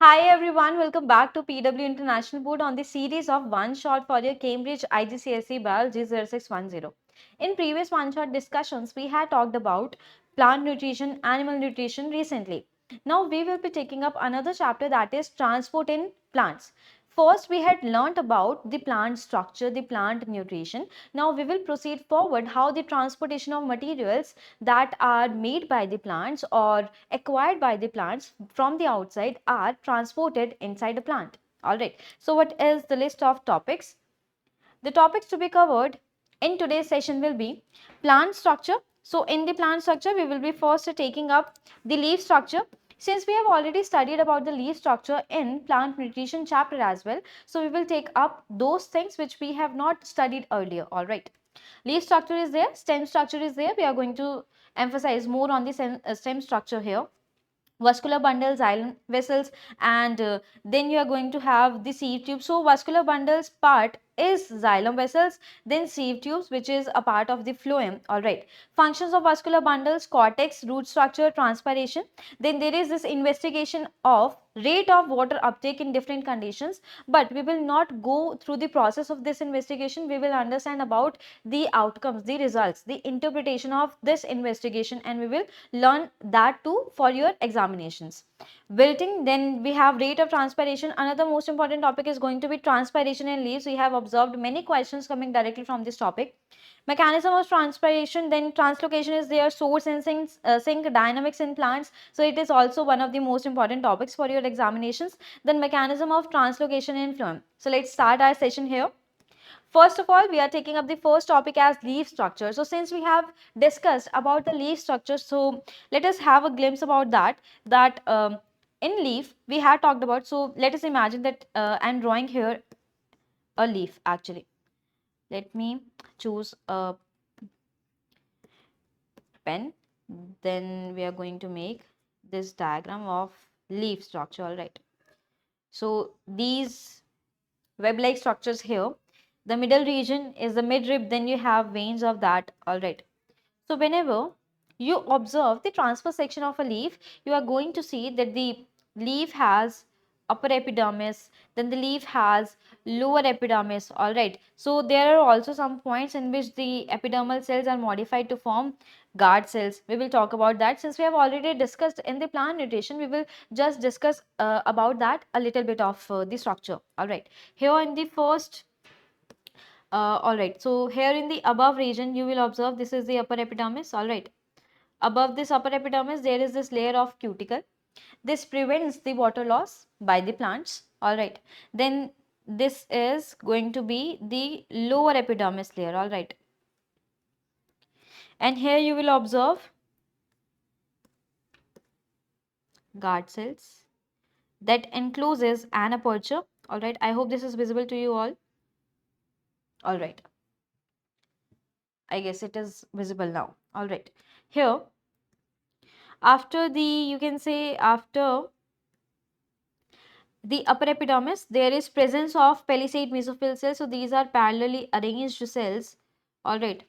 Hi everyone, welcome back to PW International Board on the series of one shot for your Cambridge IGCSE Biology 0610. In previous one shot discussions, we had talked about plant nutrition, animal nutrition recently. Now we will be taking up another chapter, that is transport in plants. First, we had learnt about the plant structure, the plant nutrition. Now we will proceed forward how the transportation of materials that are made by the plants or acquired by the plants from the outside are transported inside the plant. Alright, so what is the list of topics? The topics to be covered in today's session will be plant structure. So in the plant structure, we will be first taking up the leaf structure. Since we have already studied about the leaf structure in plant nutrition chapter as well, so we will take up those things which we have not studied earlier. All right. Leaf structure is there, stem structure is there. We are going to emphasize more on the stem structure here. Vascular bundles, xylem vessels, and then you are going to have the sieve tube. So vascular bundles part is xylem vessels, then sieve tubes, which is a part of the phloem. All right. Functions of vascular bundles: cortex, root structure, transpiration. Then there is this investigation of rate of water uptake in different conditions, but we will not go through the process of this investigation. We will understand about the outcomes, the results, the interpretation of this investigation, and we will learn that too for your examinations. Wilting, then we have rate of transpiration. Another most important topic is going to be transpiration in leaves. We have observed many questions coming directly from this topic. Mechanism of transpiration, then translocation is there, source and sink dynamics in plants. So it is also one of the most important topics for your examinations. Then mechanism of translocation in phloem. So let's start our session here. First of all, we are taking up the first topic as leaf structure. So since we have discussed about the leaf structure, so let us have a glimpse about that in leaf we had talked about. So let us imagine that I'm drawing here a leaf actually. Let me choose a pen. Then we are going to make this diagram of leaf structure. All right. So these web-like structures here. The middle region is the midrib, then you have veins of that. All right. So whenever you observe the transverse section of a leaf, you are going to see that the leaf has upper epidermis, then the leaf has lower epidermis. All right. So there are also some points in which the epidermal cells are modified to form guard cells. We will talk about that. Since we have already discussed in the plant nutrition, we will just discuss about that a little bit of the structure. All right. Here in the first all right, so here in the above region, you will observe this is the upper epidermis. All right, above this upper epidermis, there is this layer of cuticle. This prevents the water loss by the plants. All right, then this is going to be the lower epidermis layer. All right, and here you will observe guard cells that encloses an aperture. All right, I hope this is visible to you all. All right, I guess it is visible now. All right, here after the, you can say after the upper epidermis, there is presence of palisade mesophyll cells. So these are parallelly arranged cells, all right,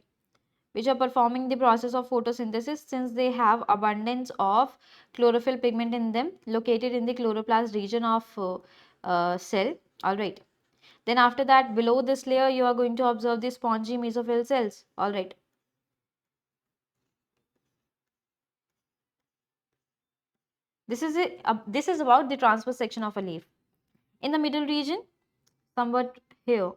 which are performing the process of photosynthesis since they have abundance of chlorophyll pigment in them, located in the chloroplast region of cell, all right. Then after that, below this layer, you are going to observe the spongy mesophyll cells, all right. This is it. This is about the transverse section of a leaf. In the middle region, somewhat here,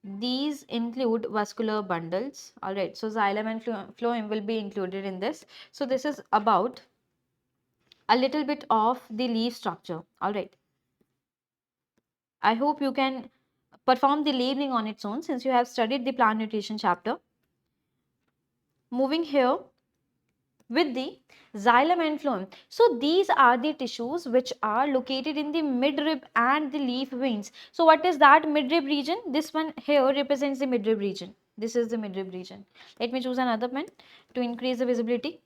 these include vascular bundles. All right, so xylem and phloem will be included in this. So this is about a little bit of the leaf structure. All right, I hope you can perform the labeling on its own since you have studied the plant nutrition chapter. Moving here with the xylem and phloem. So these are the tissues which are located in the midrib and the leaf veins. So what is that midrib region? This one here represents the midrib region. This is the midrib region. Let me choose another pen to increase the visibility.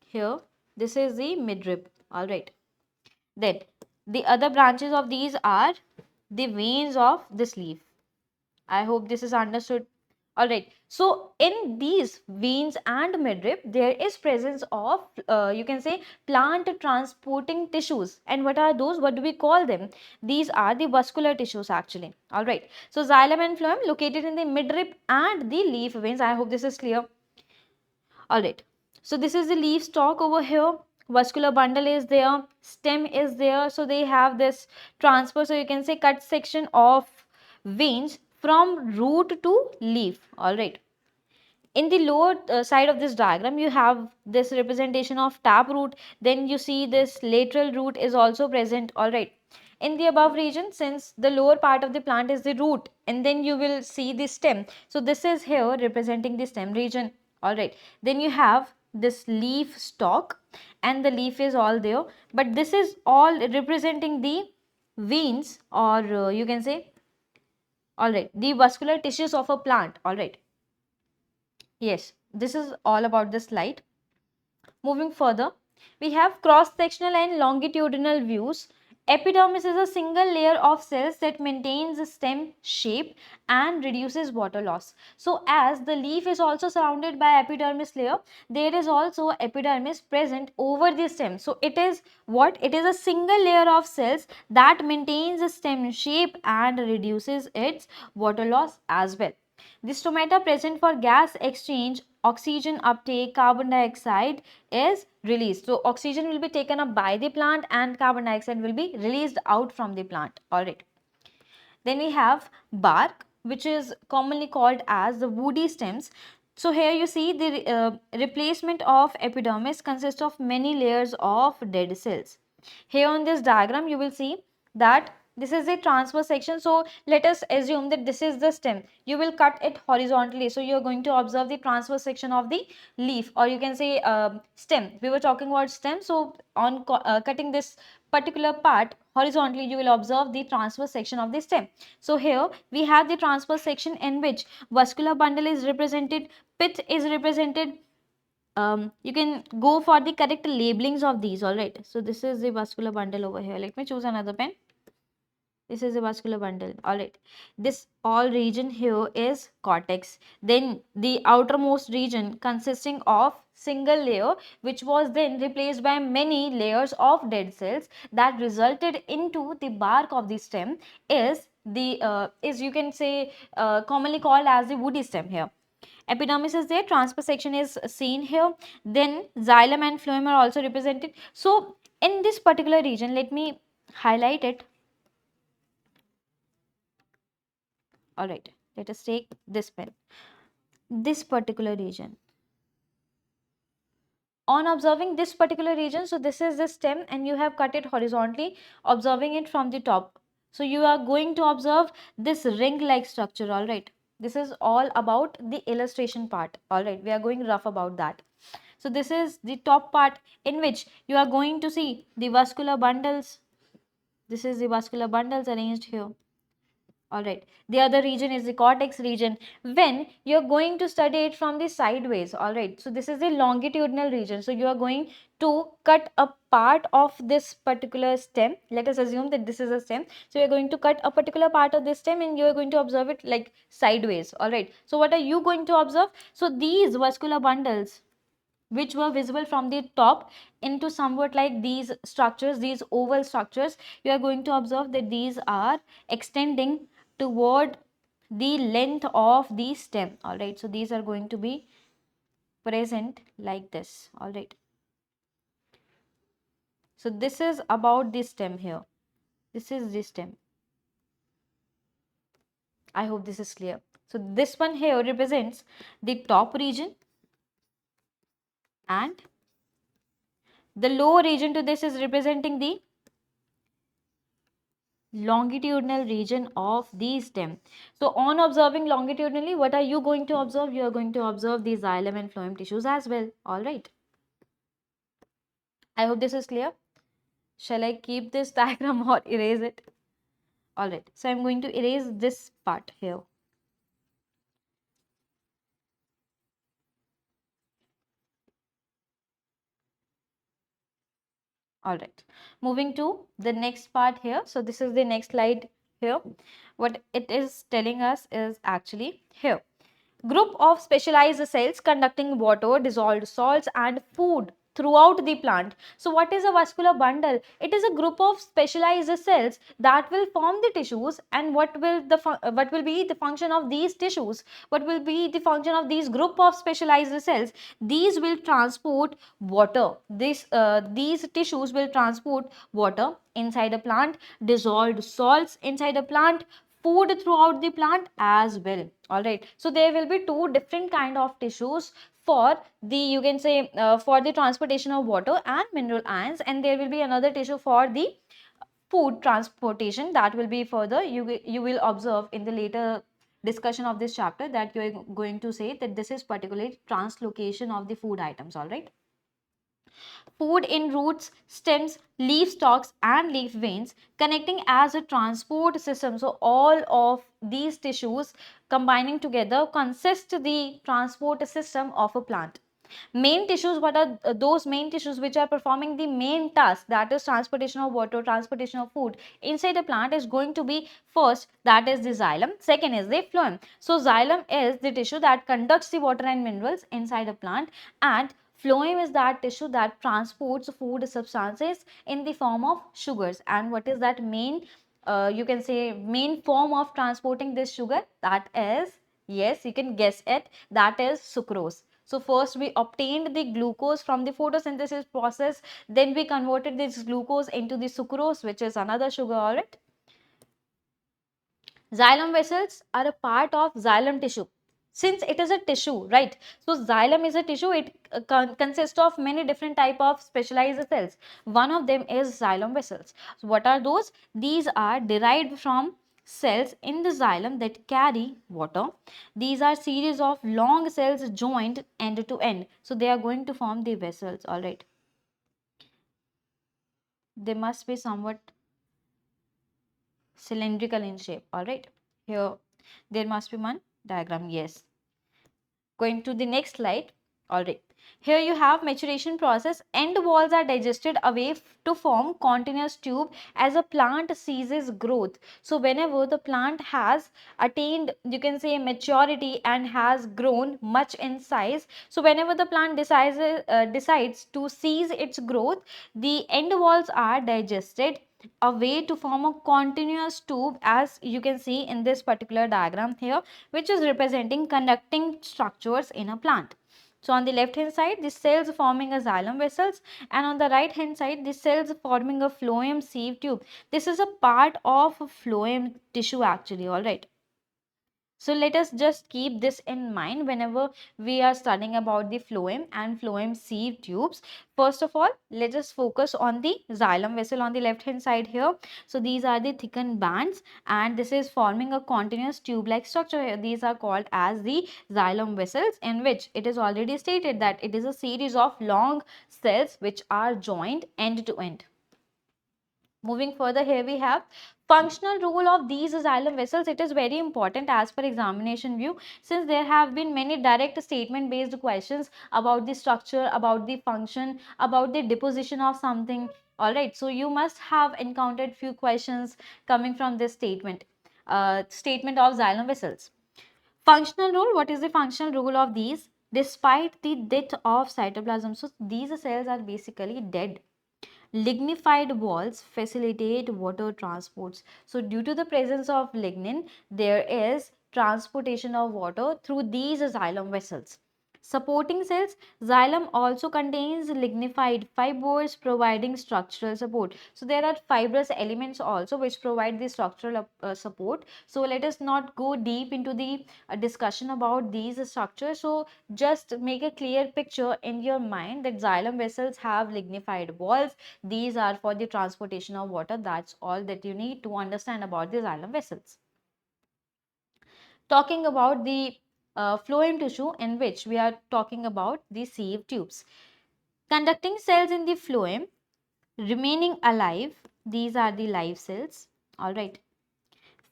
Here, this is the midrib. All right. Then the other branches of these are the veins of this leaf. I hope this is understood All right. So in these veins and midrib, there is presence of, you can say, plant transporting tissues. And what are those? What do we call them? These are the vascular tissues actually. All right. So xylem and phloem located in the midrib and the leaf veins. I hope this is clear. All right. So this is the leaf stalk over here. Vascular bundle is there. Stem is there. So they have this transfer. So you can say cut section of veins from root to leaf. All right. In the lower side of this diagram, you have this representation of tap root. Then you see this lateral root is also present. All right. In the above region, since the lower part of the plant is the root, and then you will see the stem. So this is here representing the stem region. All right. Then you have this leaf stalk, and the leaf is all there. But this is all representing the veins, or you can say, all right, the vascular tissues of a plant. All right. Yes, this is all about the slide. Moving further, we have cross-sectional and longitudinal views. Epidermis is a single layer of cells that maintains the stem shape and reduces water loss. So as the leaf is also surrounded by epidermis layer, there is also epidermis present over the stem. So it is what? It is a single layer of cells that maintains the stem shape and reduces its water loss as well. The stomata present for gas exchange, oxygen uptake, carbon dioxide is released. So oxygen will be taken up by the plant and carbon dioxide will be released out from the plant. Alright. Then we have bark, which is commonly called as the woody stems. So here you see the replacement of epidermis consists of many layers of dead cells. Here on this diagram you will see that this is a transverse section. So let us assume that this is the stem. You will cut it horizontally. So you are going to observe the transverse section of the leaf, or you can say stem. We were talking about stem. So on cutting this particular part horizontally, you will observe the transverse section of the stem. So here we have the transverse section in which vascular bundle is represented, pith is represented. You can go for the correct labelings of these. All right. So this is the vascular bundle over here. Let me choose another pen. This is a vascular bundle. All right. This all region here is cortex. Then the outermost region consisting of single layer, which was then replaced by many layers of dead cells that resulted into the bark of the stem, is the is you can say commonly called as the woody stem here. Epidermis is there, transverse section is seen here. Then xylem and phloem are also represented. So in this particular region, let me highlight it. All right, let us take this pen. This particular region. On observing this particular region, so this is the stem and you have cut it horizontally, observing it from the top. So you are going to observe this ring-like structure. All right. This is all about the illustration part. All right. We are going rough about that. So this is the top part in which you are going to see the vascular bundles. This is the vascular bundles arranged here. All right. The other region is the cortex region. When you're going to study it from the sideways. All right. So this is the longitudinal region. So you are going to cut a part of this particular stem. Let us assume that this is a stem. So you're going to cut a particular part of this stem and you're going to observe it like sideways. All right. So what are you going to observe? So these vascular bundles, which were visible from the top into somewhat like these structures, these oval structures, you are going to observe that these are extending toward the length of the stem. All right. So these are going to be present like this. All right. So this is about the stem here. This is the stem. I hope this is clear. So this one here represents the top region, and the lower region to this is representing the longitudinal region of the stem. So on observing longitudinally, what are you going to observe? You are going to observe the xylem and phloem tissues as well. All right. I hope this is clear. Shall I keep this diagram or erase it? All right. So I'm going to erase this part here. All right. Moving to the next part here. So this is the next slide here. What it is telling us is actually here. Group of specialized cells conducting water, dissolved salts and food throughout the plant. So what is a vascular bundle? It is a group of specialized cells that will form the tissues, and what will be the function of these tissues? What will be the function of these group of specialized cells? These will transport water. These tissues will transport water inside a plant, dissolved salts inside a plant, food throughout the plant as well. All right, so there will be two different kind of tissues for the, you can say, for the transportation of water and mineral ions, and there will be another tissue for the food transportation. That will be further, you will observe in the later discussion of this chapter, that you are going to say that this is particularly translocation of the food items. All right, food in roots, stems, leaf stalks and leaf veins connecting as a transport system. So all of these tissues combining together consist the transport system of a plant. Main tissues, what are those main tissues which are performing the main task, that is transportation of water, transportation of food inside a plant, is going to be first, that is the xylem, second is the phloem. So xylem is the tissue that conducts the water and minerals inside a plant, and phloem is that tissue that transports food substances in the form of sugars. And what is that main, you can say, main form of transporting this sugar? That is, yes, you can guess it, that is sucrose. So first we obtained the glucose from the photosynthesis process, then we converted this glucose into the sucrose, which is another sugar. Alright. Xylem vessels are a part of xylem tissue. Since it is a tissue, right? So xylem is a tissue. It consists of many different type of specialized cells. One of them is xylem vessels. So what are those? These are derived from cells in the xylem that carry water. These are series of long cells joined end to end. So they are going to form the vessels. All right. They must be somewhat cylindrical in shape. All right. Here there must be one diagram. Yes. Going to the next slide. All right. Here you have maturation process. End walls are digested away to form continuous tube as a plant ceases growth. So whenever the plant has attained, you can say, maturity and has grown much in size, so whenever the plant decides to cease its growth, the end walls are digested a way to form a continuous tube, as you can see in this particular diagram here, which is representing conducting structures in a plant. So on the left hand side, the cells forming a xylem vessels, and on the right hand side, the cells forming a phloem sieve tube. This is a part of a phloem tissue actually. All right. So let us just keep this in mind whenever we are studying about the phloem and phloem sieve tubes. First of all, let us focus on the xylem vessel on the left hand side here. So these are the thickened bands, and this is forming a continuous tube like structure here. These are called as the xylem vessels, in which it is already stated that it is a series of long cells which are joined end to end. Moving further, here we have functional role of these xylem vessels. It is very important as per examination view, since there have been many direct statement based questions about the structure, about the function, about the deposition of something. All right, so you must have encountered few questions coming from this statement of xylem vessels. Functional role, what is the functional role of these? Despite the death of cytoplasm, so these cells are basically dead. Lignified walls facilitate water transports. So due to the presence of lignin, there is transportation of water through these xylem vessels. Supporting cells, xylem also contains lignified fibers providing structural support. So there are fibrous elements also which provide the structural support. So let us not go deep into the discussion about these structures. So just make a clear picture in your mind that xylem vessels have lignified walls. These are for the transportation of water. That's all that you need to understand about the xylem vessels. Talking about the phloem tissue, in which we are talking about the sieve tubes. Conducting cells in the phloem remaining alive, these are the live cells. All right.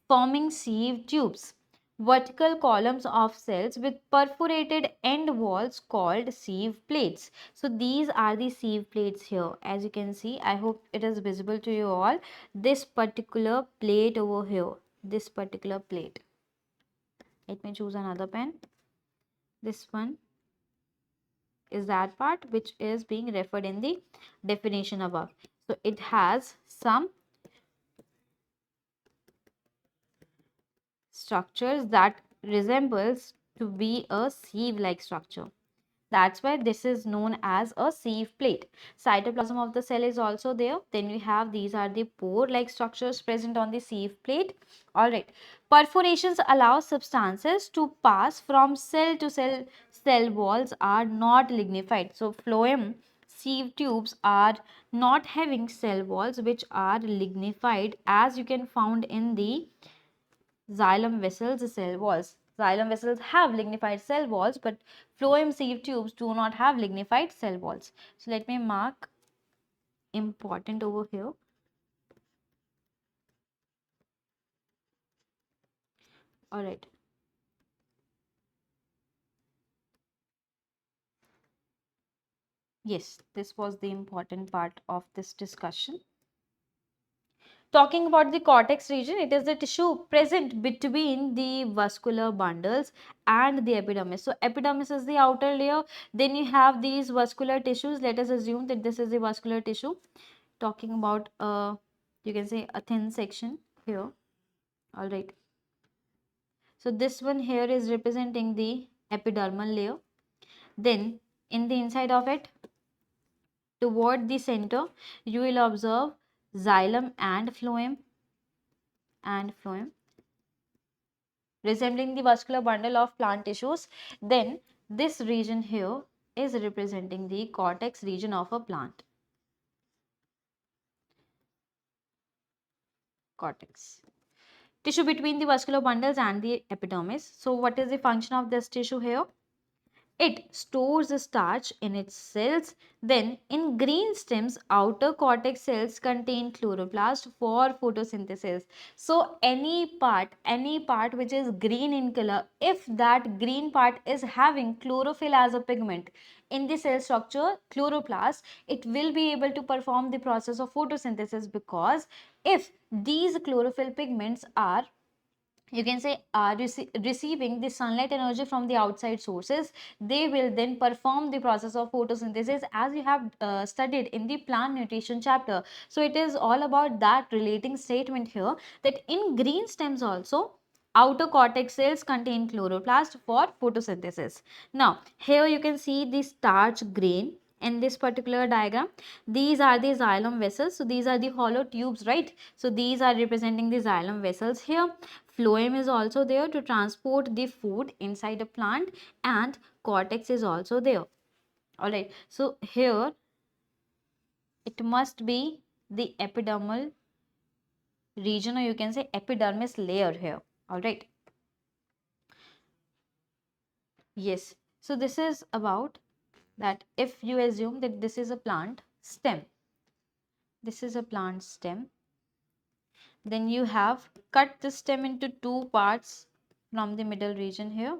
Forming sieve tubes. Vertical columns of cells with perforated end walls called sieve plates. So these are the sieve plates here. As you can see, I hope it is visible to you all. This particular plate over here, this particular plate. Let me choose another pen. This one is that part which is being referred in the definition above. So it has some structures that resembles to be a sieve-like structure. That's why this is known as a sieve plate. Cytoplasm of the cell is also there. Then we have these are the pore-like structures present on the sieve plate. Alright. Perforations allow substances to pass from cell to cell. Cell walls are not lignified. So phloem sieve tubes are not having cell walls which are lignified, as you can found in the Xylem vessels cell walls. Xylem vessels have lignified cell walls, but phloem sieve tubes do not have lignified cell walls. So let me mark important over here. All right. Yes, this was the important part of this discussion. Talking about the cortex region, it is the tissue present between the vascular bundles and the epidermis. So epidermis is the outer layer. Then you have these vascular tissues. Let us assume that this is the vascular tissue. Talking about you can say a thin section here. All right. So this one here is representing the epidermal layer. Then in the inside of it, toward the center, you will observe xylem and phloem resembling the vascular bundle of plant tissues. Then this region here is representing the cortex region of a plant. Cortex. Tissue between the vascular bundles and the epidermis. So what is the function of this tissue here? It stores the starch in its cells. Then in green stems, outer cortex cells contain chloroplast for photosynthesis. So any part which is green in color, if that green part is having chlorophyll as a pigment in the cell structure, chloroplast, it will be able to perform the process of photosynthesis, because if these chlorophyll pigments are, you can say, are receiving the sunlight energy from the outside sources, they will then perform the process of photosynthesis, as you have studied in the plant nutrition chapter. So it is all about that relating statement here, that in green stems also outer cortex cells contain chloroplast for photosynthesis. Now here you can see the starch grain in this particular diagram. These are the xylem vessels. So these are the hollow tubes, right? So these are representing the xylem vessels here. Phloem is also there to transport the food inside a plant, and cortex is also there. All right. So here it must be the epidermal region, or you can say epidermis layer here. All right. Yes. So this is about that if you assume that this is a plant stem, this is a plant stem, then you have cut the stem into two parts from the middle region here,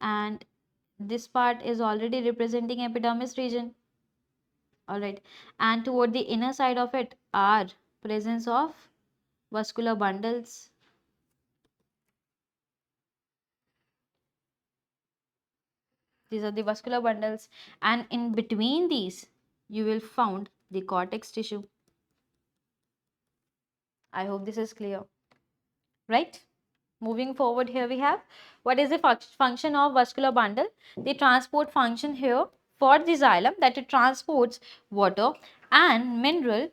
and this part is already representing epidermis region. All right. And toward the inner side of it are presence of vascular bundles. These are the vascular bundles, and in between these you will found the cortex tissue. I hope this is clear, right? Moving forward, here we have what is the function of vascular bundle. The transport function here for the xylem, that it transports water and mineral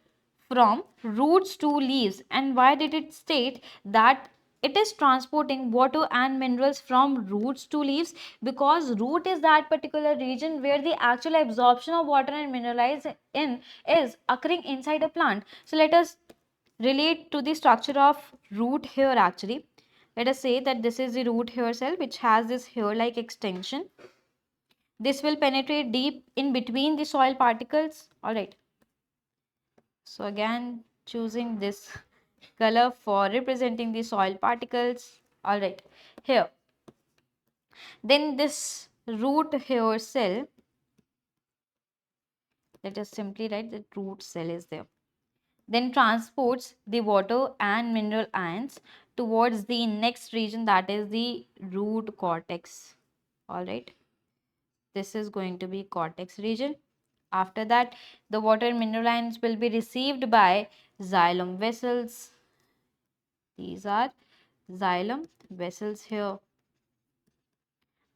from roots to leaves. And why did it state that it is transporting water and minerals from roots to leaves? Because root is that particular region where the actual absorption of water and minerals in is occurring inside a plant. So let us relate to the structure of root here. Actually, let us say that this is the root hair cell which has this hair like extension. This will penetrate deep in between the soil particles. All right. So again, choosing this color for representing the soil particles. All right. Here. Then this root hair cell, let us simply write that root cell is there. then transports the water and mineral ions towards the next region, that is the root cortex. All right, this is going to be cortex region. After that, the water and mineral ions will be received by xylem vessels. These are xylem vessels here,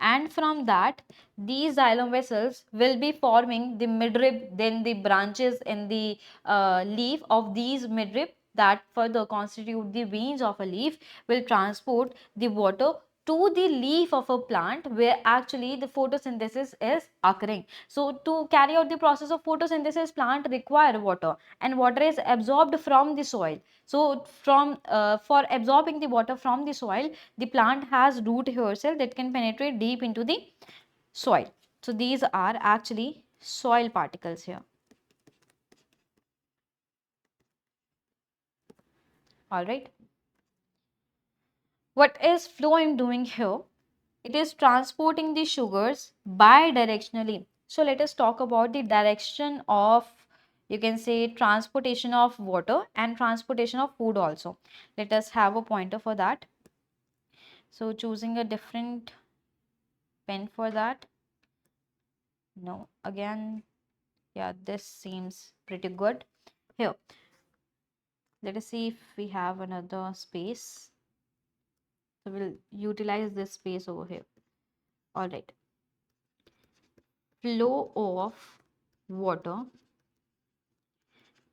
and from that these xylem vessels will be forming the midrib, then the branches in the leaf of these midrib that further constitute the veins of a leaf will transport the water to the leaf of a plant where actually the photosynthesis is occurring. So to carry out the process of photosynthesis, plant require water, and water is absorbed from the soil. So from for absorbing the water from the soil, the plant has root hair cell that can penetrate deep into the soil. So these are actually soil particles here. All right. What is phloem doing here? It is transporting the sugars bidirectionally. So let us talk about the direction of, you can say, transportation of water and transportation of food also. Let us have a pointer for that. So choosing a different pen for that. No, again, yeah, this seems pretty good. Here, let us see if we have another space. So we'll utilize this space over here. All right. Flow of water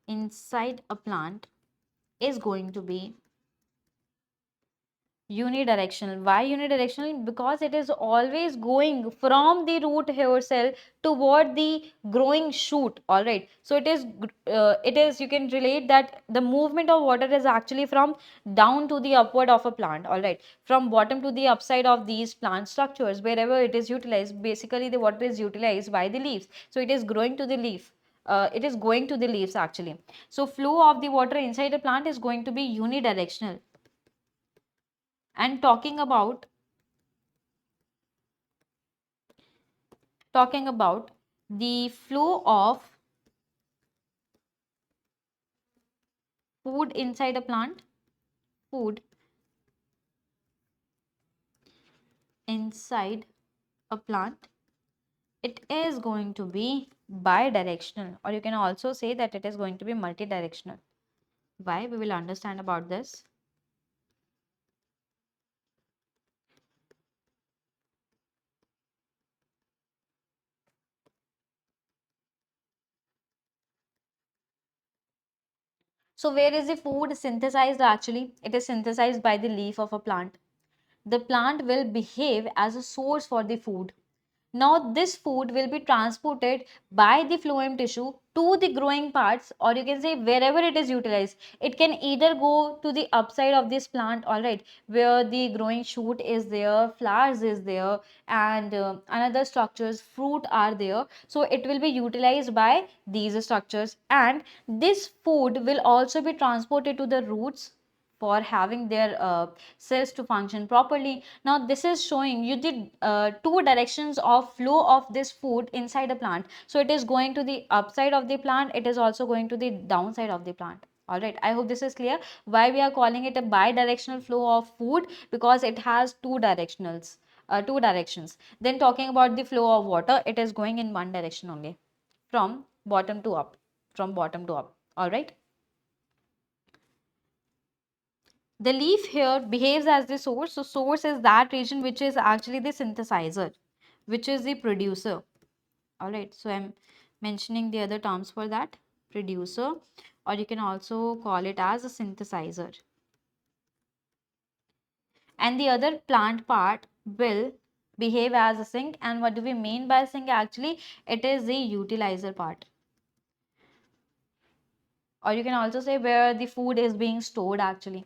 inside a plant is going to be unidirectional. Why unidirectional? Because it is always going from the root hair cell toward the growing shoot. All right, so it is you can relate that the movement of water is actually from down to the upward of a plant. All right, from bottom to the upside of these plant structures, wherever it is utilized, basically the water is utilized by the leaves, so it is growing to the leaf. It is going to the leaves actually. So flow of the water inside a plant is going to be unidirectional. And talking about the flow of food inside a plant, food inside a plant, it is going to be bidirectional, or you can also say that it is going to be multidirectional. Why? We will understand about this. So where is the food synthesized actually? It is synthesized by the leaf of a plant. The plant will behave as a source for the food. Now this food will be transported by the phloem tissue to the growing parts, or you can say wherever it is utilized. It can either go to the upside of this plant, all right, where the growing shoot is there, flowers is there, and another structures, fruit are there. So it will be utilized by these structures, and this food will also be transported to the roots for having their cells to function properly. Now this is showing you the two directions of flow of this food inside a plant. So it is going to the upside of the plant, it is also going to the downside of the plant. All right, I hope this is clear why we are calling it a bidirectional flow of food, because it has two directions. Then talking about the flow of water, it is going in one direction only, from bottom to up, from bottom to up. All right. The leaf here behaves as the source. So source is that region which is actually the synthesizer, which is the producer. All right, so I'm mentioning the other terms for that: producer, or you can also call it as a synthesizer. And the other plant part will behave as a sink. And what do we mean by sink? Actually, it is the utilizer part, or you can also say where the food is being stored actually.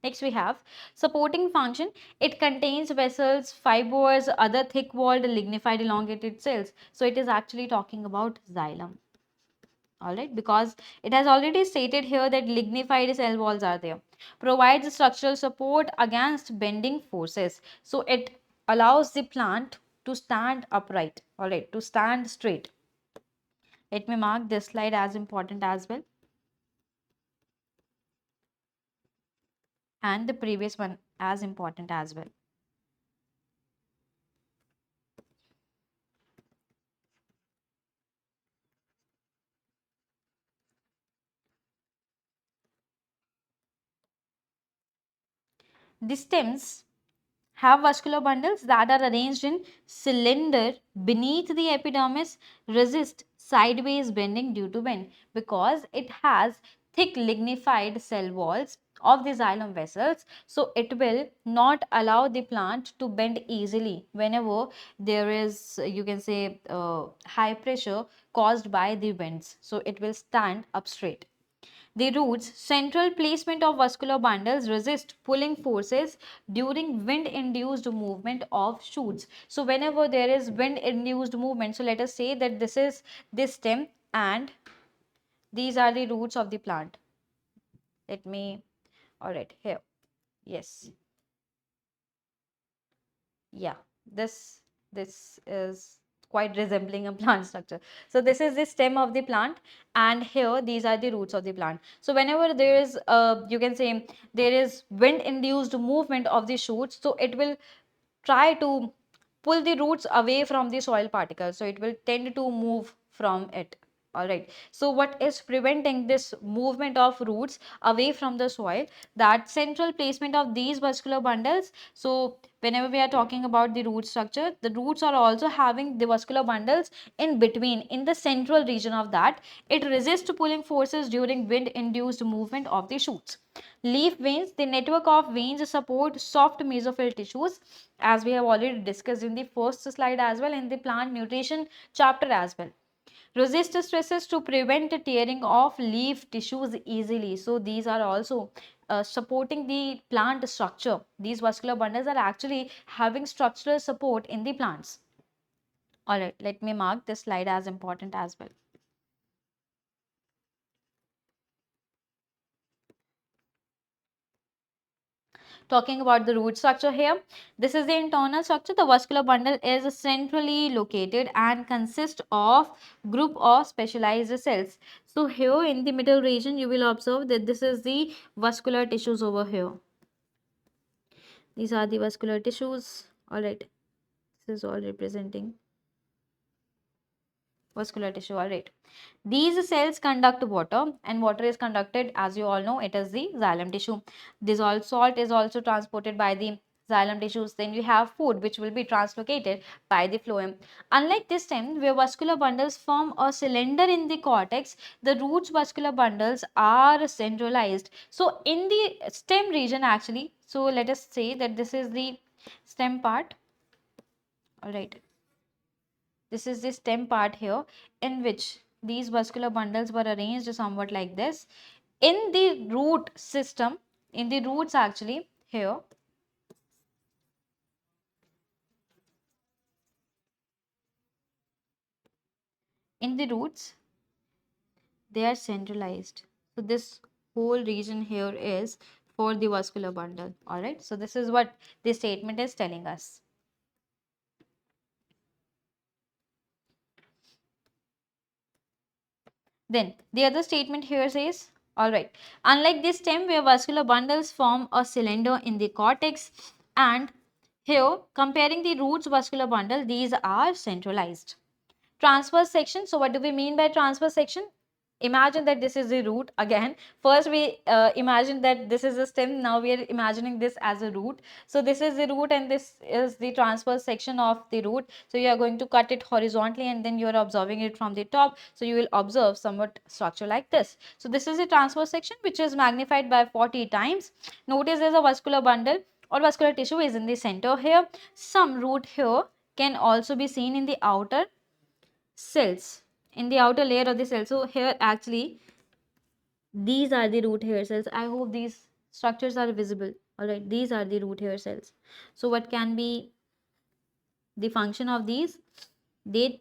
Next we have supporting function. It contains vessels, fibers, other thick-walled lignified elongated cells. So it is actually talking about xylem. All right, because it has already stated here that lignified cell walls are there. Provides structural support against bending forces. So it allows the plant to stand upright. All right, to stand straight. Let me mark this slide as important as well. and the previous one as important as well. The stems have vascular bundles that are arranged in cylinder beneath the epidermis, resist sideways bending due to wind because it has thick lignified cell walls of the xylem vessels, so it will not allow the plant to bend easily whenever there is, you can say, high pressure caused by the winds, so it will stand up straight. The roots' central placement of vascular bundles resist pulling forces during wind-induced movement of shoots. So whenever there is wind-induced movement, so let us say that this is this stem and these are the roots of the plant. Let me, all right, here, yes, yeah, this is quite resembling a plant structure. So this is the stem of the plant and here these are the roots of the plant. So whenever there is you can say there is wind induced movement of the shoots, so it will try to pull the roots away from the soil particles, so it will tend to move from it. All right, so what is preventing this movement of roots away from the soil? That central placement of these vascular bundles. So whenever we are talking about the root structure, the roots are also having the vascular bundles in between, in the central region of that. It resists pulling forces during wind induced movement of the shoots. Leaf veins, the network of veins support soft mesophyll tissues, as we have already discussed in the first slide as well, in the plant nutrition chapter as well. Resist stresses to prevent the tearing of leaf tissues easily. So these are also supporting the plant structure. These vascular bundles are actually having structural support in the plants. Alright, let me mark this slide as important as well. Talking about the root structure here, this is the internal structure. The vascular bundle is centrally located and consists of group of specialized cells. So here in the middle region you will observe that this is the vascular tissues over here. These are the vascular tissues. All right, this is all representing vascular tissue. All right, these cells conduct water and water is conducted, as you all know, it is the xylem tissue. Dissolved salt is also transported by the xylem tissues. Then you have food which will be translocated by the phloem. Unlike this stem where vascular bundles form a cylinder in the cortex, the roots vascular bundles are centralized. So in the stem region actually, so let us say that this is the stem part. All right, this is the stem part here, in which these vascular bundles were arranged somewhat like this. In the root system, in the roots actually, here, in the roots, they are centralized. So this whole region here is for the vascular bundle. All right, so this is what this statement is telling us. Then the other statement here says, all right, unlike this stem where vascular bundles form a cylinder in the cortex, and here comparing the roots vascular bundle, these are centralized. Transverse section. So what do we mean by transverse section? Imagine that this is the root again. First we imagine that this is a stem. Now we are imagining this as a root. So this is the root and this is the transverse section of the root. So you are going to cut it horizontally and then you are observing it from the top. So you will observe somewhat structure like this. So this is the transverse section which is magnified by 40 times. Notice there is a vascular bundle or vascular tissue is in the center here. Some root here can also be seen in the outer cells, in the outer layer of the cell. So here actually these are the root hair cells. I hope these structures are visible. All right, these are the root hair cells. So what can be the function of these? They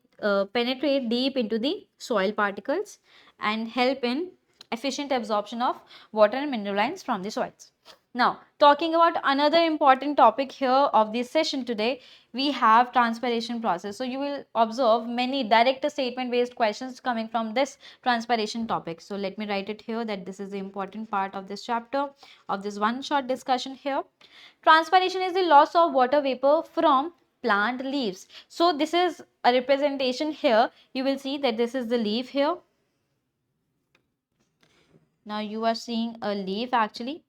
penetrate deep into the soil particles and help in efficient absorption of water and mineral ions from the soils. Now, talking about another important topic here of this session today, we have transpiration process. So, you will observe many direct statement based questions coming from this transpiration topic. So, let me write it here that this is the important part of this chapter, of this one short discussion here. Transpiration is the loss of water vapor from plant leaves. So, this is a representation here. You will see that this is the leaf here. Now, you are seeing a leaf actually.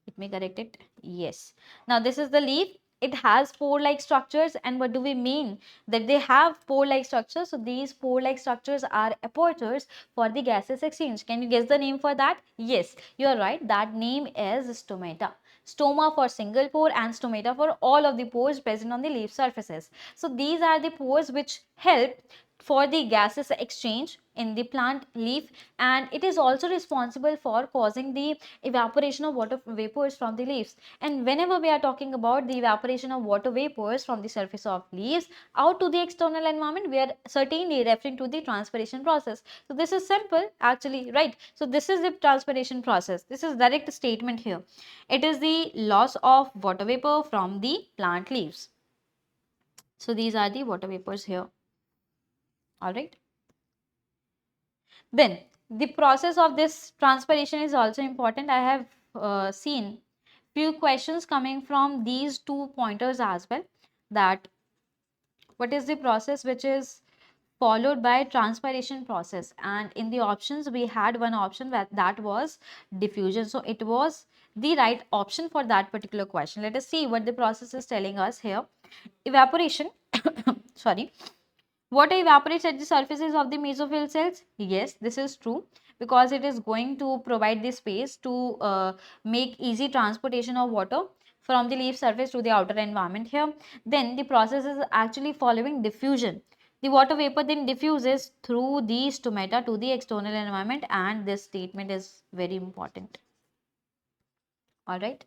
Let me correct it. Yes. Now this is the leaf. It has pore-like structures, and what do we mean that they have pore-like structures? So these pore-like structures are apertures for the gaseous exchange. Can you guess the name for that? Yes, you are right. That name is stomata. Stoma for single pore and stomata for all of the pores present on the leaf surfaces. So these are the pores which help for the gaseous exchange in the plant leaf, and it is also responsible for causing the evaporation of water vapors from the leaves. And whenever we are talking about the evaporation of water vapors from the surface of leaves out to the external environment, we are certainly referring to the transpiration process. So this is simple actually, right? So this is the transpiration process. This is direct statement here. It is the loss of water vapor from the plant leaves. So these are the water vapors here. All right. Then the process of this transpiration is also important. I have seen few questions coming from these 2 pointers as well, that what is the process which is followed by transpiration process, and in the options we had one option that was diffusion. So it was the right option for that particular question. Let us see what the process is telling us here. Evaporation sorry. Water evaporates at the surfaces of the mesophyll cells. Yes, this is true, because it is going to provide the space to make easy transportation of water from the leaf surface to the outer environment here. Then the process is actually following diffusion. The water vapor then diffuses through the stomata to the external environment, and this statement is very important. All right.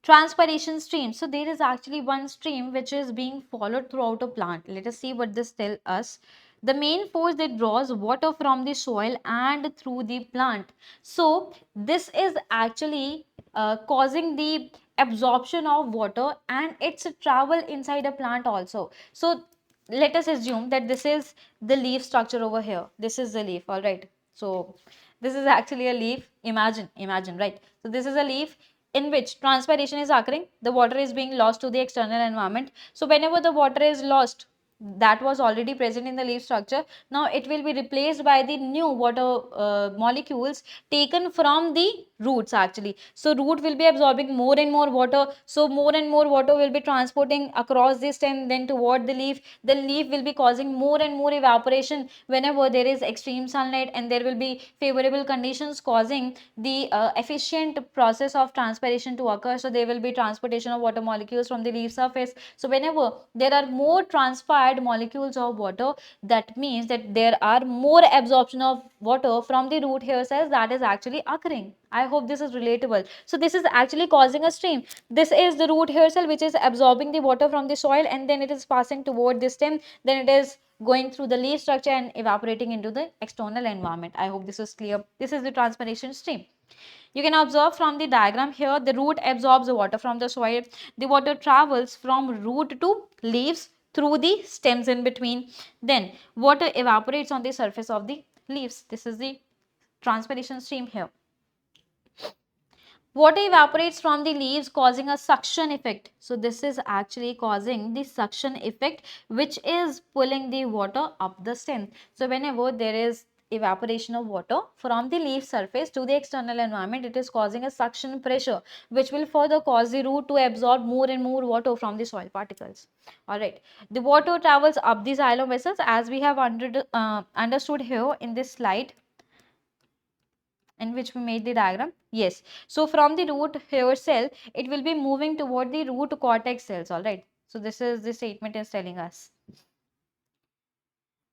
Transpiration stream. So there is actually one stream which is being followed throughout a plant. Let us see what this tells us. The main force that draws water from the soil and through the plant. So this is actually causing the absorption of water and its travel inside a plant also. So let us assume that this is the leaf structure over here. This is the leaf, all right. So this is actually a leaf. Imagine, right? So this is a leaf in which transpiration is occurring. The water is being lost to the external environment. So whenever the water is lost, that was already present in the leaf structure, now it will be replaced by the new water molecules taken from the roots actually. So root will be absorbing more and more water, so more and more water will be transporting across the stem, then toward the leaf. The leaf will be causing more and more evaporation whenever there is extreme sunlight, and there will be favorable conditions causing the efficient process of transpiration to occur. So there will be transportation of water molecules from the leaf surface. So whenever there are more transpired molecules of water, that means that there are more absorption of water from the root hair cells that is actually occurring. I hope this is relatable. So this is actually causing a stream. This is the root hair cell which is absorbing the water from the soil, and then it is passing toward the stem, then it is going through the leaf structure and evaporating into the external environment. I hope this is clear. This is the transpiration stream. You can observe from the diagram here, the root absorbs the water from the soil. The water travels from root to leaves through the stems in between. Then water evaporates on the surface of the leaves. This is the transpiration stream here. Water evaporates from the leaves causing a suction effect. So this is actually causing the suction effect which is pulling the water up the stem. So whenever there is evaporation of water from the leaf surface to the external environment, it is causing a suction pressure which will further cause the root to absorb more and more water from the soil particles. Alright, the water travels up the xylem vessels as we have understood here in this slide in which we made the diagram. Yes, so from the root hair cell, it will be moving toward the root cortex cells. All right, so this is the statement is telling us.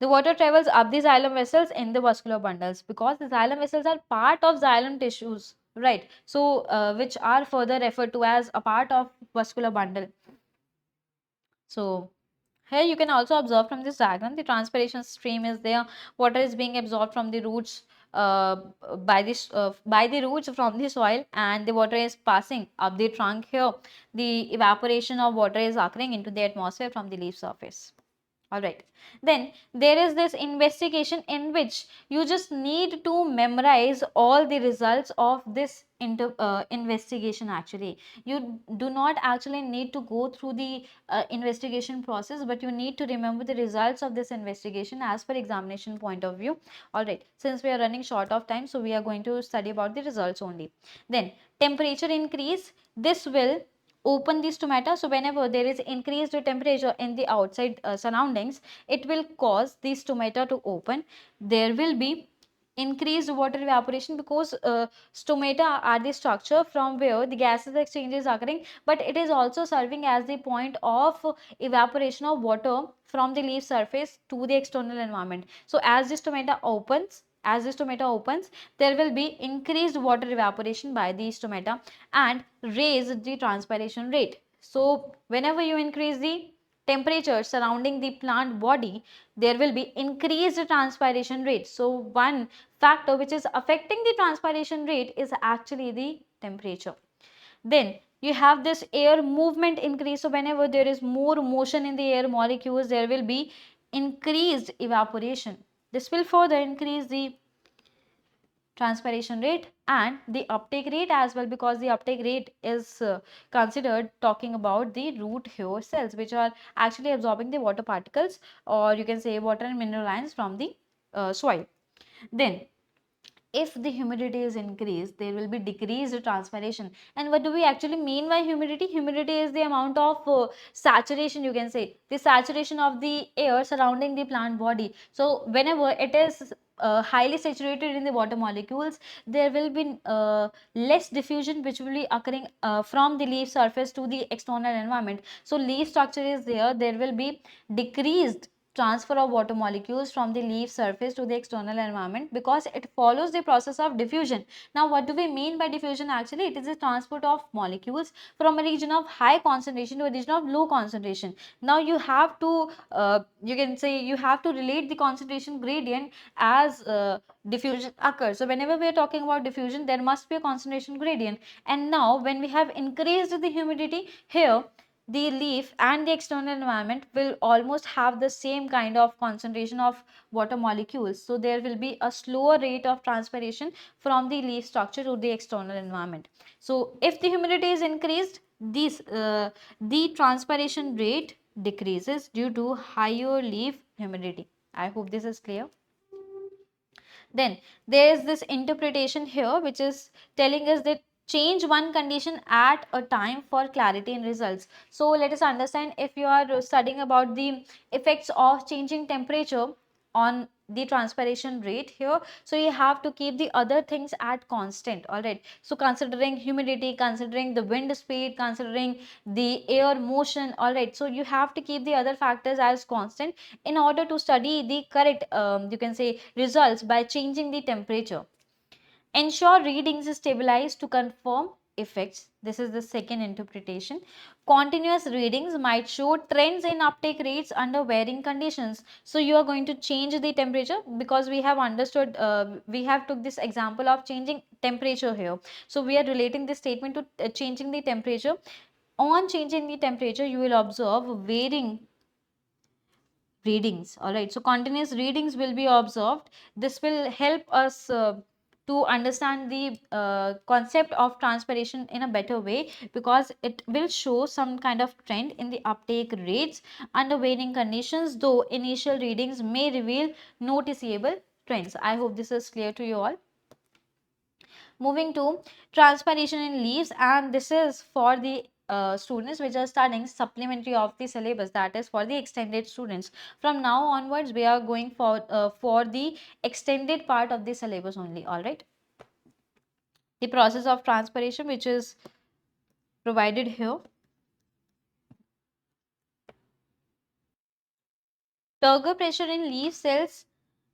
The water travels up the xylem vessels in the vascular bundles, because the xylem vessels are part of xylem tissues, right? So which are further referred to as a part of vascular bundle. So Here you can also observe from this diagram, the transpiration stream is there, water is being absorbed from the roots uh, by the roots from the soil, and the water is passing up the trunk. Here the evaporation of water is occurring into the atmosphere from the leaf surface. All right, then there is this investigation in which you just need to memorize all the results of this investigation. Actually, you do not actually need to go through the investigation process, but you need to remember the results of this investigation as per examination point of view. All right, since we are running short of time, so we are going to study about the results only. Then temperature increase, this will open the stomata. So whenever there is increased temperature in the outside surroundings, it will cause the stomata to open. There will be increased water evaporation, because stomata are the structure from where the gases exchange is occurring, but it is also serving as the point of evaporation of water from the leaf surface to the external environment. So as the stomata opens, there will be increased water evaporation by the stomata and raise the transpiration rate. So whenever you increase the temperature surrounding the plant body, there will be increased transpiration rate. So one factor which is affecting the transpiration rate is actually the temperature. Then you have this air movement increase. So whenever there is more motion in the air molecules, there will be increased evaporation. This will further increase the transpiration rate and the uptake rate as well, because the uptake rate is considered talking about the root hair cells, which are actually absorbing the water particles, or you can say water and mineral ions from the soil. Then if the humidity is increased, there will be decreased transpiration. And what do we actually mean by humidity? Humidity is the amount of saturation, you can say the saturation of the air surrounding the plant body. So whenever it is highly saturated in the water molecules, there will be less diffusion which will be occurring from the leaf surface to the external environment. So leaf structure is there will be decreased transfer of water molecules from the leaf surface to the external environment, because it follows the process of diffusion. Now what do we mean by diffusion? Actually, it is the transport of molecules from a region of high concentration to a region of low concentration. Now you have to you can say you have to relate the concentration gradient as diffusion occurs. So whenever we are talking about diffusion, there must be a concentration gradient. And now when we have increased the humidity here, the leaf and the external environment will almost have the same kind of concentration of water molecules. So there will be a slower rate of transpiration from the leaf structure to the external environment. So if the humidity is increased, the transpiration rate decreases due to higher leaf humidity. I hope this is clear. Then there is this interpretation here which is telling us that change one condition at a time for clarity in results. So let us understand, if you are studying about the effects of changing temperature on the transpiration rate here, so you have to keep the other things at constant. All right, so considering humidity, considering the wind speed, considering the air motion, all right, so you have to keep the other factors as constant in order to study the correct you can say results by changing the temperature. Ensure readings is stabilized to confirm effects. This is the second interpretation. Continuous readings might show trends in uptake rates under varying conditions. So you are going to change the temperature, because we have understood, we have took this example of changing temperature here. So we are relating this statement to changing the temperature. On changing the temperature, you will observe varying readings. All right, so continuous readings will be observed. This will help us to understand the concept of transpiration in a better way, because it will show some kind of trend in the uptake rates under varying conditions, though initial readings may reveal noticeable trends. I hope this is clear to you all. Moving to transpiration in leaves, and this is for the students which are studying supplementary of the syllabus, that is for the extended students. From now onwards, we are going for the extended part of the syllabus only. All right, the process of transpiration which is provided here. Turgor pressure in leaf cells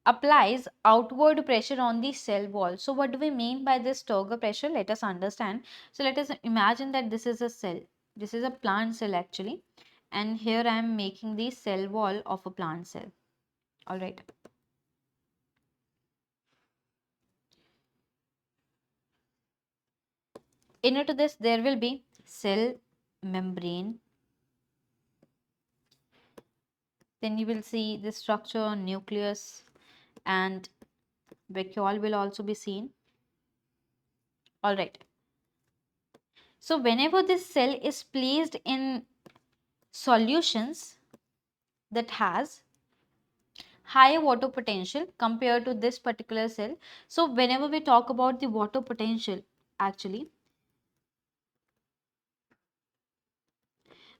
applies outward pressure on the cell wall. So what do we mean by this Turgor pressure? Let us understand. So let us imagine that this is a cell. This is a plant cell actually. and here I am making the cell wall of a plant cell. All right. Inner to this there will be cell membrane. Then you will see the structure, nucleus, and vacuole will also be seen. All right. So whenever this cell is placed in solutions that has high water potential compared to this particular cell. So whenever we talk about the water potential, actually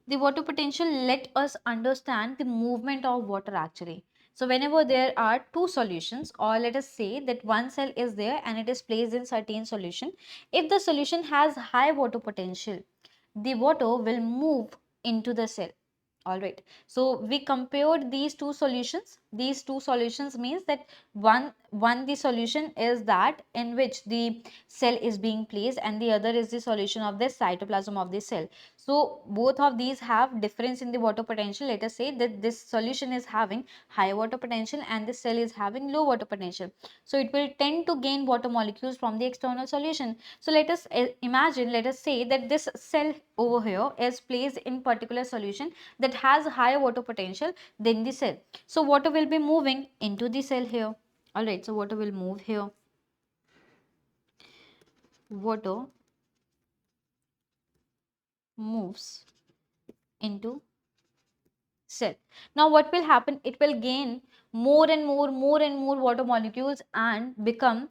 the water potential let us understand the movement of water actually. So whenever there are two solutions, or let us say that one cell is there and it is placed in certain solution, if the solution has high water potential, the water will move into the cell. All right, so we compared these two solutions. These two solutions means that one the solution is that in which the cell is being placed, and the other is the solution of the cytoplasm of the cell. So both of these have difference in the water potential. Let us say that this solution is having high water potential and this cell is having low water potential, so it will tend to gain water molecules from the external solution. So let us imagine, let us say that this cell over here is placed in particular solution that has higher water potential than the cell. So water will be moving into the cell here. All right, so water will move here. Water moves into cell. Now what will happen? It will gain more and more water molecules and become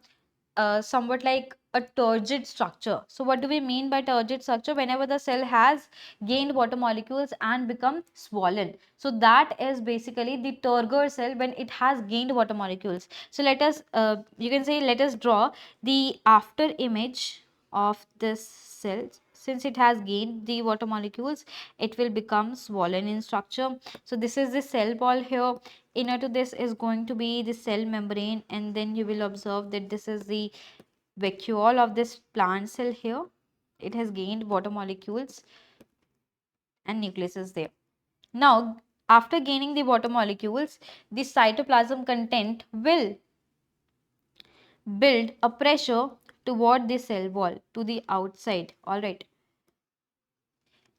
somewhat like a turgid structure. So what do we mean by turgid structure? Whenever the cell has gained water molecules and become swollen. So that is basically the turgor cell when it has gained water molecules. So let us, you can say, let us draw the after image of this cell. Since it has gained the water molecules, it will become swollen in structure. So this is the cell wall here. Inner to this is going to be the cell membrane, and then you will observe that this is the vacuole of this plant cell here. It has gained water molecules and nucleus is there. Now, after gaining the water molecules, the cytoplasm content will build a pressure toward the cell wall to the outside. All right.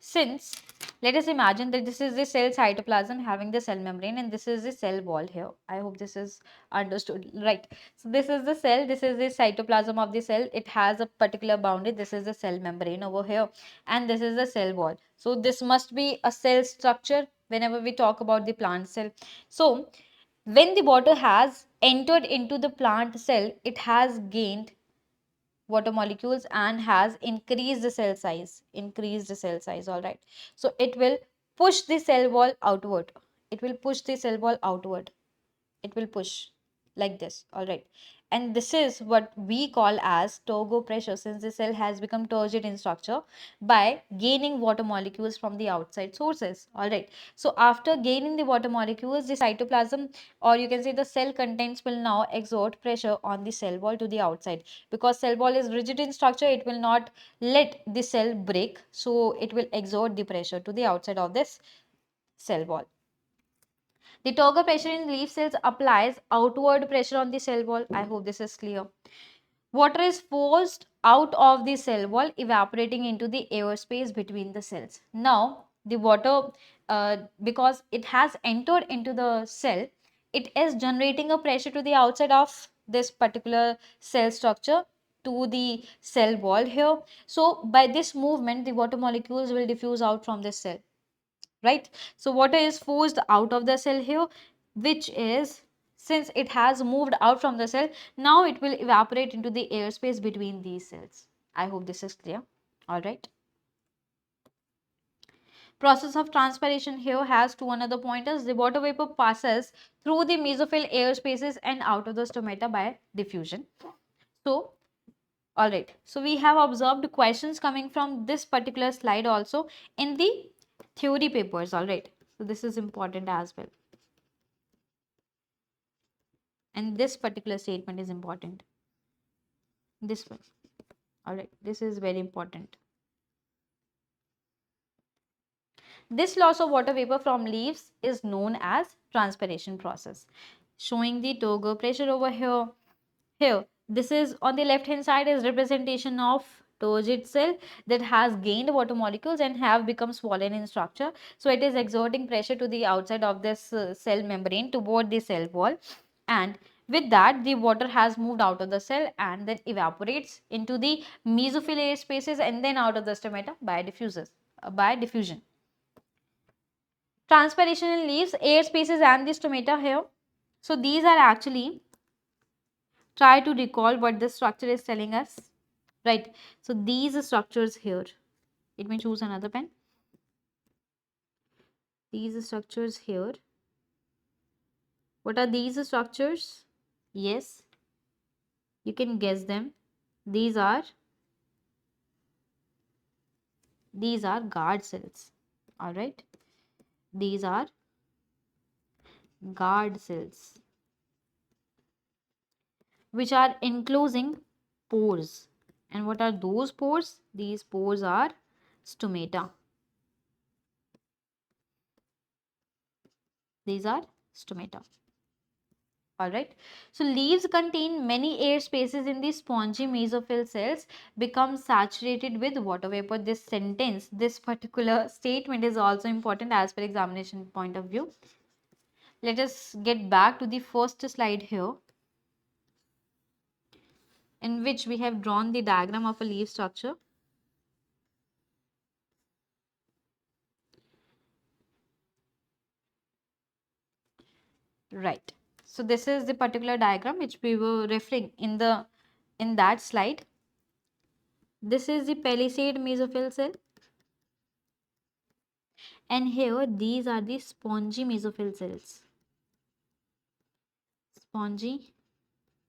Since let us imagine that this is the cell cytoplasm having the cell membrane, and this is the cell wall here. I hope this is understood, right? So this is the cell, this is the cytoplasm of the cell. It has a particular boundary. This is the cell membrane over here, and this is the cell wall. So this must be a cell structure whenever we talk about the plant cell. So when the water has entered into the plant cell, it has gained water molecules and has increased the cell size. All right, so it will push the cell wall outward. It will push the cell wall outward. It will push like this. All right, and this is what we call as turgor pressure, since the cell has become turgid in structure by gaining water molecules from the outside sources. All right, so after gaining the water molecules, the cytoplasm, or you can say the cell contents, will now exert pressure on the cell wall to the outside. Because cell wall is rigid in structure, it will not let the cell break, so it will exert the pressure to the outside of this cell wall. The turgor pressure in leaf cells applies outward pressure on the cell wall. I hope this is clear. Water is forced out of the cell wall, evaporating into the airspace between the cells. Now, the water, because it has entered into the cell, it is generating a pressure to the outside of this particular cell structure to the cell wall here. So, by this movement, the water molecules will diffuse out from the cell, right? So water is forced out of the cell here, which is, since it has moved out from the cell, now it will evaporate into the airspace between these cells. I hope this is clear. All right. Process of transpiration here has two another pointers. The water vapor passes through the mesophyll air spaces and out of the stomata by diffusion. So all right, so we have observed questions coming from this particular slide also in the theory papers. All right, so this is important as well, and this particular statement is important. This one, all right, this is very important. This loss of water vapor from leaves is known as transpiration process. Showing the turgor pressure over here. Here, this is on the left hand side is representation of turgid cell that has gained water molecules and have become swollen in structure. So it is exerting pressure to the outside of this cell membrane toward the cell wall, and with that the water has moved out of the cell and then evaporates into the mesophyll air spaces and then out of the stomata by diffusion. Transpiration in leaves, air spaces and the stomata here. So these are actually, try to recall what this structure is telling us, right? So these structures here, let me choose another pen. These structures here, what are these structures? Yes, you can guess them. These are guard cells. All right, these are guard cells which are enclosing pores. And what are those pores? These pores are stomata. These are stomata. Alright. So leaves contain many air spaces in the spongy mesophyll cells become saturated with water vapor. This sentence, this particular statement is also important as per examination point of view. Let us get back to the first slide here, in which we have drawn the diagram of a leaf structure. Right. So this is the particular diagram which we were referring in that slide. This is the palisade mesophyll cell, and here these are the spongy mesophyll cells. Spongy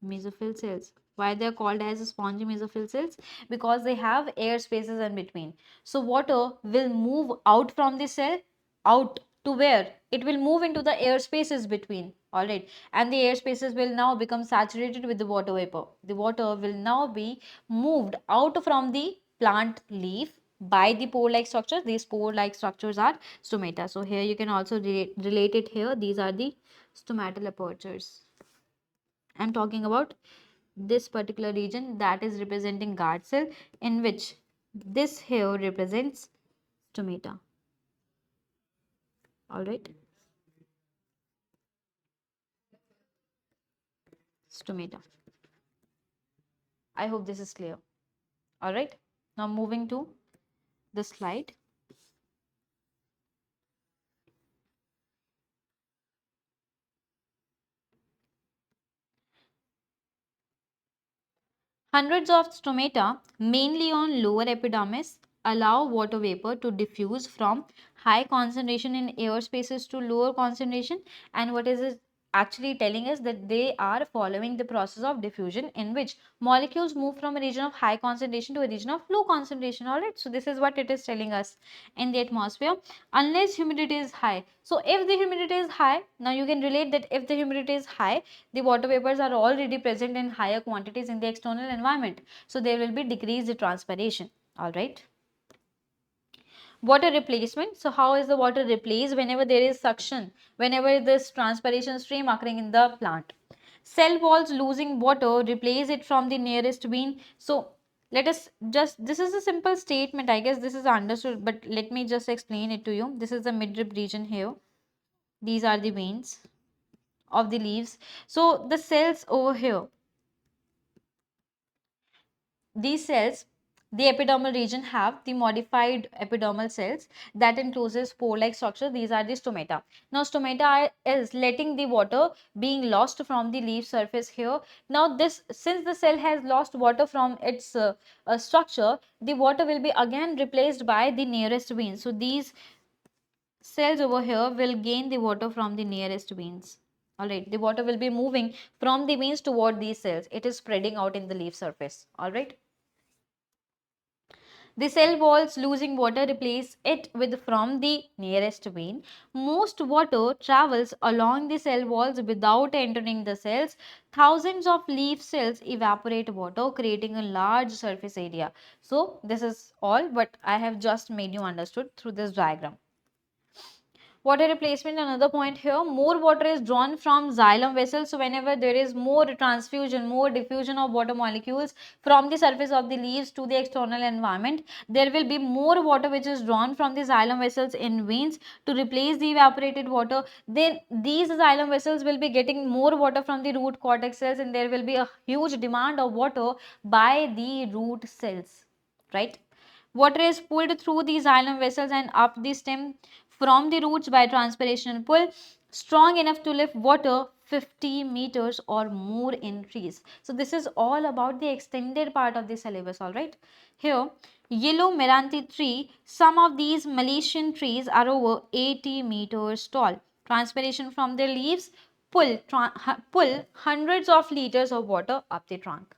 mesophyll cells. Why they are called as spongy mesophyll cells? Because they have air spaces in between. So water will move out from the cell, out to where? It will move into the air spaces between. Alright, and the air spaces will now become saturated with the water vapor. The water will now be moved out from the plant leaf by the pore-like structures. These pore-like structures are stomata. So here you can also relate it here. These are the stomatal apertures. I'm talking about this particular region that is representing guard cell, in which this here represents stomata. All right, stomata. I hope this is clear. All right, now moving to the slide. Hundreds of stomata, mainly on lower epidermis, allow water vapor to diffuse from high concentration in air spaces to lower concentration. And what is it actually telling us? That they are following the process of diffusion, in which molecules move from a region of high concentration to a region of low concentration. Alright, so this is what it is telling us in the atmosphere, unless humidity is high. So if the humidity is high, now you can relate that if the humidity is high, the water vapors are already present in higher quantities in the external environment. So there will be decreased transpiration. Alright. Water replacement. So how is the water replaced whenever there is suction, whenever this transpiration stream occurring in the plant? Cell walls losing water, replace it from the nearest vein. So let us just, this is a simple statement, I guess this is understood, but let me just explain it to you. This is the midrib region here. These are the veins of the leaves. So the cells over here, these cells, the epidermal region have the modified epidermal cells that encloses pore-like structure. These are the stomata. Now stomata is letting the water being lost from the leaf surface here. Now this, since the cell has lost water from its structure, the water will be again replaced by the nearest vein. So these cells over here will gain the water from the nearest veins. Alright, the water will be moving from the veins toward these cells. It is spreading out in the leaf surface. Alright. The cell walls losing water replace it with from the nearest vein. Most water travels along the cell walls without entering the cells. Thousands of leaf cells evaporate water, creating a large surface area. So this is all what I have just made you understood through this diagram. Water replacement, another point here, more water is drawn from xylem vessels. So whenever there is more transfusion, more diffusion of water molecules from the surface of the leaves to the external environment, there will be more water which is drawn from the xylem vessels in veins to replace the evaporated water. Then these xylem vessels will be getting more water from the root cortex cells, and there will be a huge demand of water by the root cells, right? Water is pulled through the xylem vessels and up the stem from the roots by transpiration pull, strong enough to lift water 50 meters or more in trees. So this is all about the extended part of the syllabus, all right. Here, yellow Meranti tree, some of these Malaysian trees are over 80 meters tall. Transpiration from their leaves pull hundreds of liters of water up the trunk.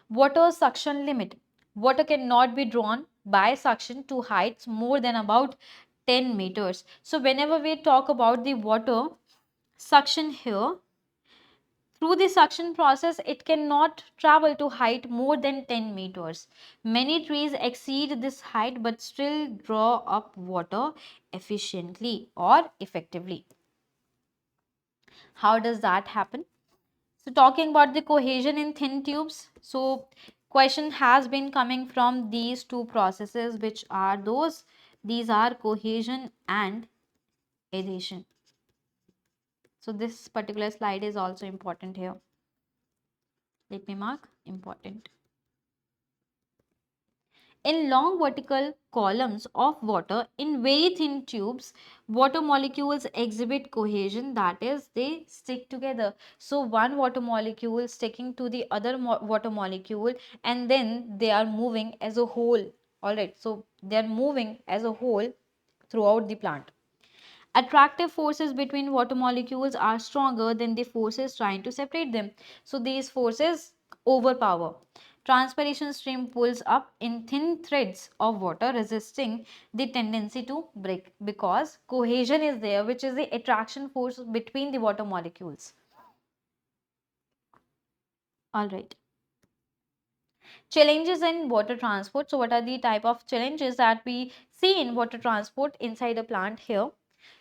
Water suction limit. Water cannot be drawn by suction to heights more than about 10 meters. So whenever we talk about the water suction here, through the suction process, it cannot travel to height more than 10 meters. Many trees exceed this height but still draw up water efficiently or effectively. How does that happen? So talking about the cohesion in thin tubes, so question has been coming from these two processes, which are those, these are cohesion and adhesion. So this particular slide is also important here. Let me mark important. In long vertical columns of water in very thin tubes, water molecules exhibit cohesion, that is, they stick together. So one water molecule sticking to the other water molecule, and then they are moving as a whole. Alright, so they are moving as a whole throughout the plant. Attractive forces between water molecules are stronger than the forces trying to separate them. So these forces overpower. Transpiration stream pulls up in thin threads of water, resisting the tendency to break, because cohesion is there, which is the attraction force between the water molecules. All right. Challenges in water transport. So what are the type of challenges that we see in water transport inside a plant here?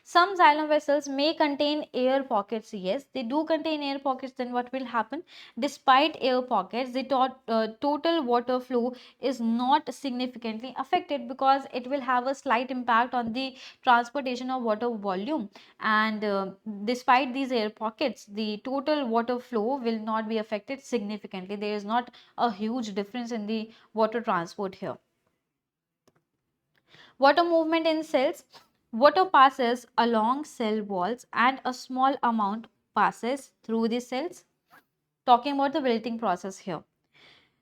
Some xylem vessels may contain air pockets. Yes, they do contain air pockets. Then what will happen? Despite air pockets, the total water flow is not significantly affected, because it will have a slight impact on the transportation of water volume. And despite these air pockets, the total water flow will not be affected significantly. There is not a huge difference in the water transport here. Water movement in cells. Water passes along cell walls and a small amount passes through the cells. Talking about the wilting process here.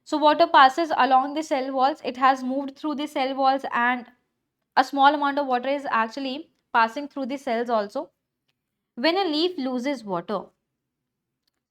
So water passes along the cell walls. It has moved through the cell walls, and a small amount of water is actually passing through the cells also. When a leaf loses water,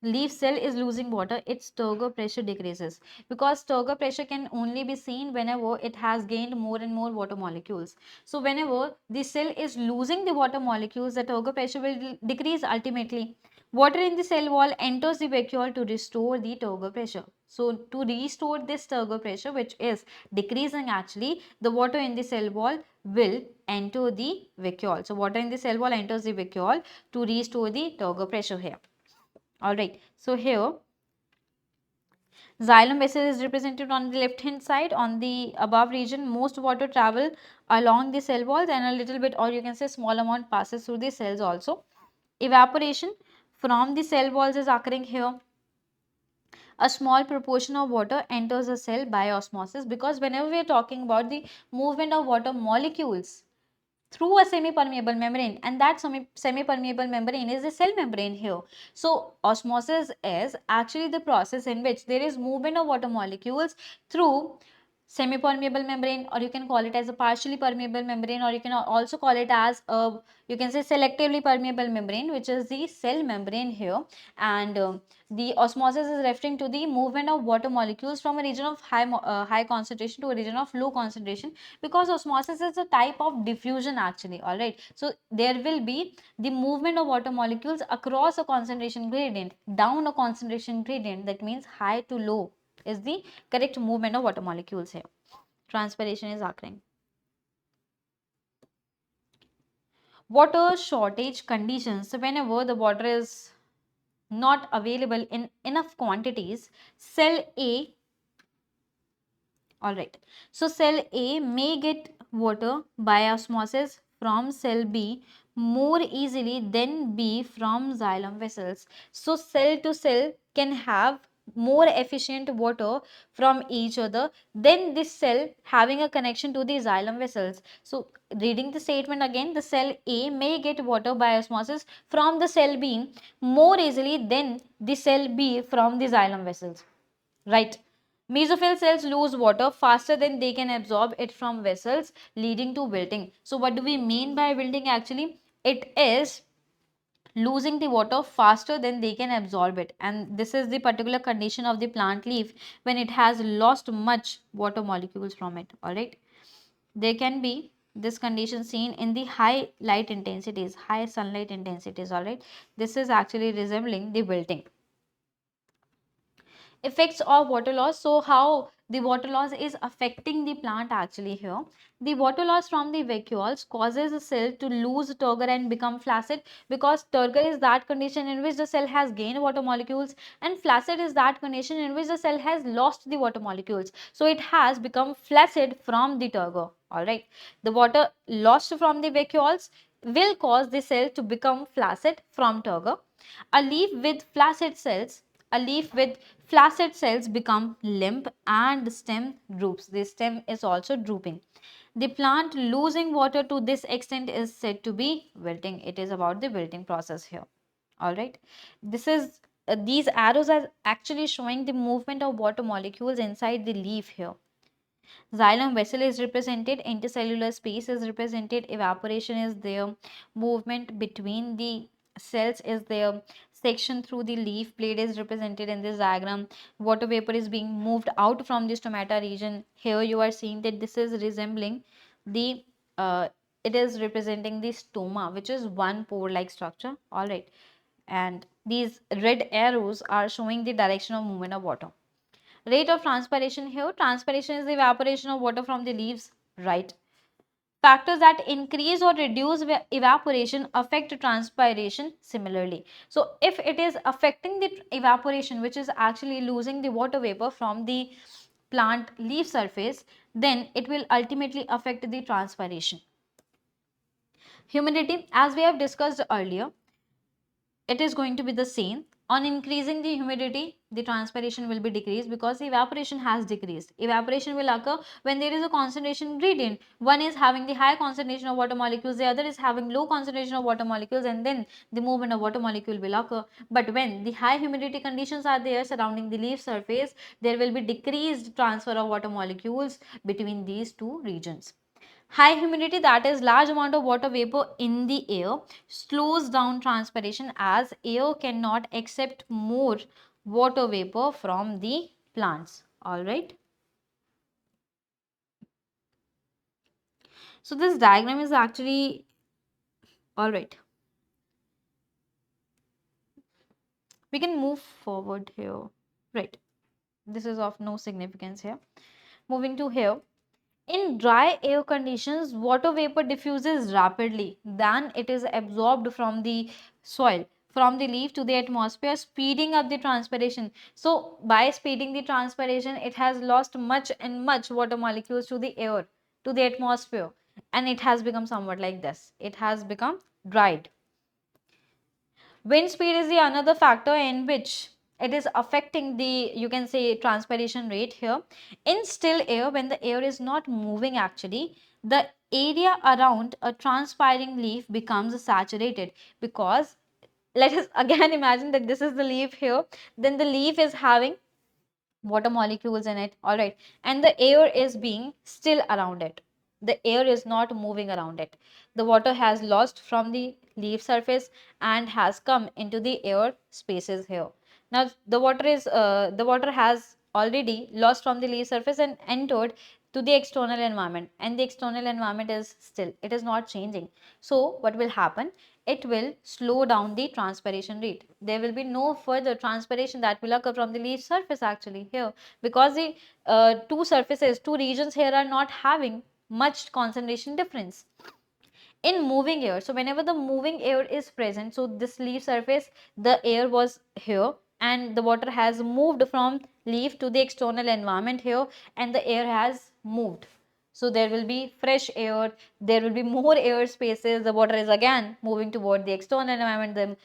leaf cell is losing water, its turgor pressure decreases, because turgor pressure can only be seen whenever it has gained more and more water molecules. So whenever the cell is losing the water molecules, the turgor pressure will decrease ultimately. Water in the cell wall enters the vacuole to restore the turgor pressure. So to restore this turgor pressure, which is decreasing actually, the water in the cell wall will enter the vacuole. So water in the cell wall enters the vacuole to restore the turgor pressure here. Alright, so here xylem vessel is represented on the left hand side. On the above region, most water travel along the cell walls, and a little bit, or you can say small amount, passes through the cells also. Evaporation from the cell walls is occurring here. A small proportion of water enters a cell by osmosis, because whenever we are talking about the movement of water molecules through a semi-permeable membrane, and that semi-permeable membrane is the cell membrane here. So osmosis is actually the process in which there is movement of water molecules through semi-permeable membrane, or you can call it as a partially permeable membrane, or you can also call it as a, you can say, selectively permeable membrane, which is the cell membrane here. And the osmosis is referring to the movement of water molecules from a region of high concentration to a region of low concentration, because osmosis is a type of diffusion actually. All right, so there will be the movement of water molecules across a concentration gradient, down a concentration gradient, that means high to low is the correct movement of water molecules here. Transpiration is occurring. water shortage conditions. So whenever the water is not available in enough quantities, cell A, all right, so cell A may get water by osmosis from cell B more easily than B from xylem vessels. So cell to cell can have more efficient water from each other than this cell having a connection to the xylem vessels. So reading the statement again, the cell A may get water by osmosis from the cell B more easily than the cell B from the xylem vessels, right? Mesophyll cells lose water faster than they can absorb it from vessels, leading to wilting. So what do we mean by wilting actually? It is losing the water faster than they can absorb it, and this is the particular condition of the plant leaf when it has lost much water molecules from it. All right, there can be this condition seen in the high light intensities, high sunlight intensities. All right, this is actually resembling the wilting. Effects of water loss. So how the water loss is affecting the plant actually here? The water loss from the vacuoles causes the cell to lose turgor and become flaccid, because turgor is that condition in which the cell has gained water molecules, and flaccid is that condition in which the cell has lost the water molecules. So it has become flaccid from the turgor. All right, the water lost from the vacuoles will cause the cell to become flaccid from turgor. A leaf with flaccid cells, a leaf with flaccid cells become limp and stem droops. The stem is also drooping. The plant losing water to this extent is said to be wilting. It is about the wilting process here. All right. This is these arrows are actually showing the movement of water molecules inside the leaf here. Xylem vessel is represented, intercellular space is represented, evaporation is there, movement between the cells is there, section through the leaf blade is represented in this diagram, water vapor is being moved out from the stomata region. Here you are seeing that this is resembling the, it is representing the stoma, which is one pore like structure. All right, and these red arrows are showing the direction of movement of water. Rate of transpiration here. Transpiration is the evaporation of water from the leaves, right? Factors that increase or reduce evaporation affect transpiration similarly. So if it is affecting the evaporation, which is actually losing the water vapor from the plant leaf surface, then it will ultimately affect the transpiration. Humidity, as we have discussed earlier, it is going to be the same. On increasing the humidity, the transpiration will be decreased because the evaporation has decreased. Evaporation will occur when there is a concentration gradient. One is having the high concentration of water molecules, the other is having low concentration of water molecules, and then the movement of water molecule will occur. But when the high humidity conditions are there surrounding the leaf surface, there will be decreased transfer of water molecules between these two regions. High humidity, that is large amount of water vapor in the air, slows down transpiration as air cannot accept more water vapor from the plants. All right. So this diagram is actually, all right. We can move forward here. Right. This is of no significance here. Moving to here. In dry air conditions, water vapor diffuses rapidly than it is absorbed from the soil, from the leaf to the atmosphere, speeding up the transpiration. So by speeding the transpiration, it has lost much and much water molecules to the air, to the atmosphere, and it has become somewhat like this. It has become dried. Wind speed is the another factor in which it is affecting the, you can say, transpiration rate here. In still air, when the air is not moving actually, the area around a transpiring leaf becomes saturated, because let us again imagine that this is the leaf here, then the leaf is having water molecules in it, all right, and the air is being still around it. The air is not moving around it. The water has lost from the leaf surface and has come into the air spaces here. Now the water has already lost from the leaf surface and entered to the external environment, and the external environment is still, it is not changing. So what will happen? It will slow down the transpiration rate. There will be no further transpiration that will occur from the leaf surface actually here, because the two surfaces, two regions here are not having much concentration difference. In moving air, so whenever the moving air is present, so this leaf surface, the air was here and the water has moved from leaf to the external environment here, and the air has moved. So there will be fresh air, there will be more air spaces, the water is again moving toward the external environment, the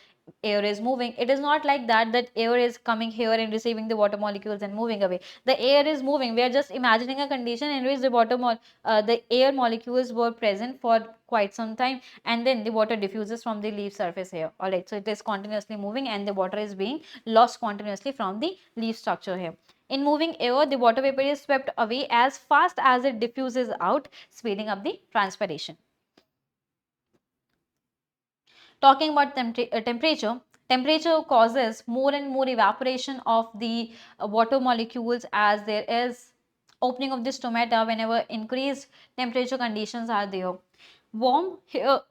air is moving. It is not like that, that air is coming here and receiving the water molecules and moving away. The air is moving. We are just imagining a condition in which the air molecules were present for quite some time, and then the water diffuses from the leaf surface here. All right, so it is continuously moving and the water is being lost continuously from the leaf structure here. In moving air, the water vapor is swept away as fast as it diffuses out, speeding up the transpiration. Talking about temperature, temperature causes more and more evaporation of the water molecules as there is opening of the stomata whenever increased temperature conditions are there. Warm air,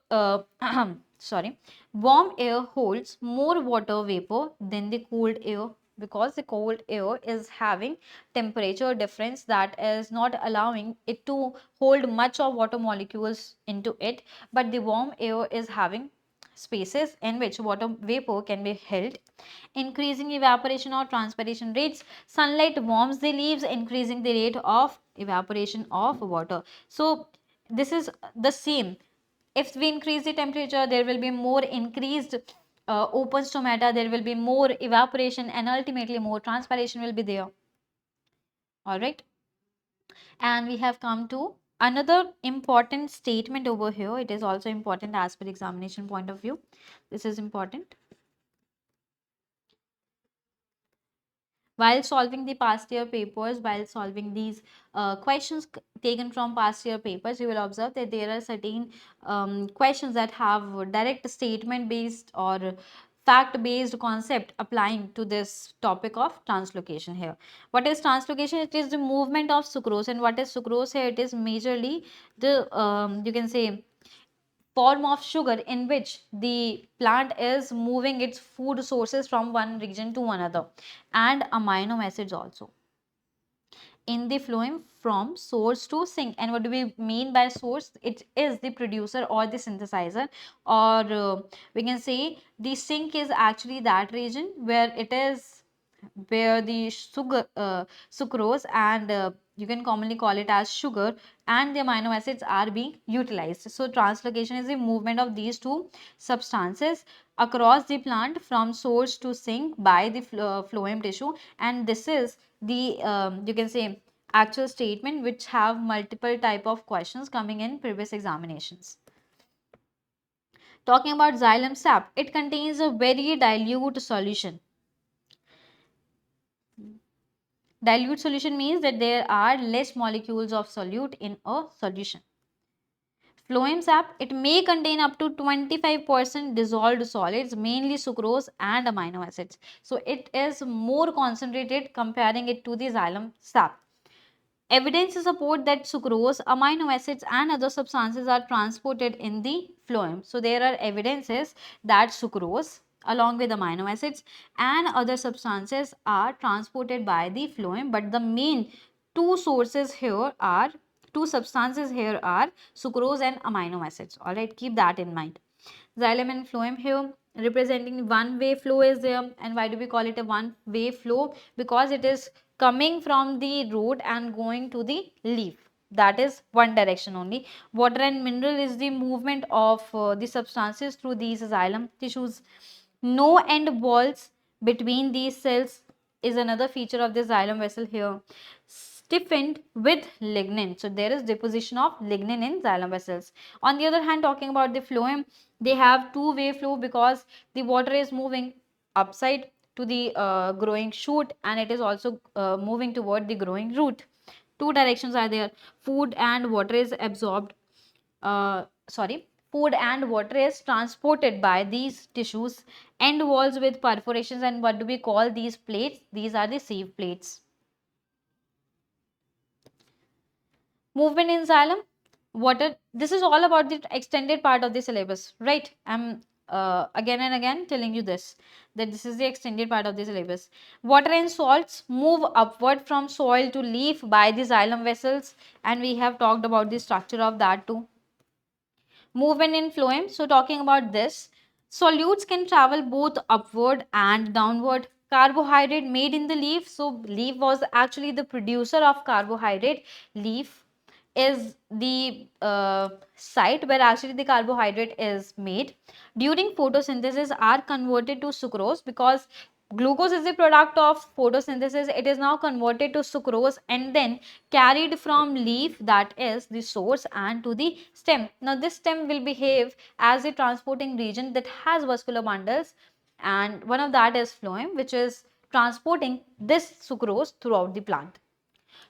sorry, warm air holds more water vapor than the cold air, because the cold air is having temperature difference that is not allowing it to hold much of water molecules into it, but the warm air is having spaces in which water vapor can be held. Increasing evaporation or transpiration rates, sunlight warms the leaves, increasing the rate of evaporation of water. So this is the same. If we increase the temperature, there will be more increased open stomata, there will be more evaporation, and ultimately more transpiration will be there. All right, and we have come to another important statement over here. It is also important as per examination point of view. This is important. While solving the past year papers, while solving these questions taken from past year papers, you will observe that there are certain questions that have direct statement based or fact based concept applying to this topic of translocation here. What is translocation? It is the movement of sucrose. And what is sucrose here? It is majorly the you can say form of sugar in which the plant is moving its food sources from one region to another, and amino acids also in the phloem from source to sink. And what do we mean by source? It is the producer or the synthesizer, or we can say the sink is actually that region where it is, where the sugar sucrose and you can commonly call it as sugar, and the amino acids are being utilized. So translocation is the movement of these two substances across the plant from source to sink by the phloem tissue, and this is the you can say actual statement which have multiple type of questions coming in previous examinations. Talking about xylem sap, it contains a very dilute solution. Dilute solution means that there are less molecules of solute in a solution. Phloem sap, it may contain up to 25% dissolved solids, mainly sucrose and amino acids. So it is more concentrated comparing it to the xylem sap. Evidence support that sucrose, amino acids and other substances are transported in the phloem. So there are evidences that sucrose along with amino acids and other substances are transported by the phloem, but the main two sources here are, two substances here are sucrose and amino acids. All right, keep that in mind. Xylem and phloem here representing one-way flow is there. And why do we call it a one-way flow? Because it is coming from the root and going to the leaf. That is one direction only. Water and mineral is the movement of the substances through these xylem tissues. No end walls between these cells is another feature of the xylem vessel here. Stiffened with lignin. So there is deposition of lignin in xylem vessels. On the other hand, talking about the phloem, they have two-way flow because the water is moving upside to the growing shoot, and it is also moving toward the growing root. Two directions are there. Food and water is absorbed. Food and water is transported by these tissues. End walls with perforations, and what do we call these plates? These are the sieve plates. Movement in xylem, water, this is all about the extended part of the syllabus, right? I'm again and again telling you this, that this is the extended part of the syllabus. Water and salts move upward from soil to leaf by the xylem vessels, and we have talked about the structure of that too. Movement in phloem. So talking about this, solutes can travel both upward and downward. Carbohydrate made in the leaf. So leaf was actually the producer of carbohydrate. Leaf is the site where actually the carbohydrate is made. During photosynthesis are converted to sucrose, because glucose is the product of photosynthesis. It is now converted to sucrose and then carried from leaf, that is the source, and to the stem. Now this stem will behave as a transporting region that has vascular bundles, and one of that is phloem, which is transporting this sucrose throughout the plant.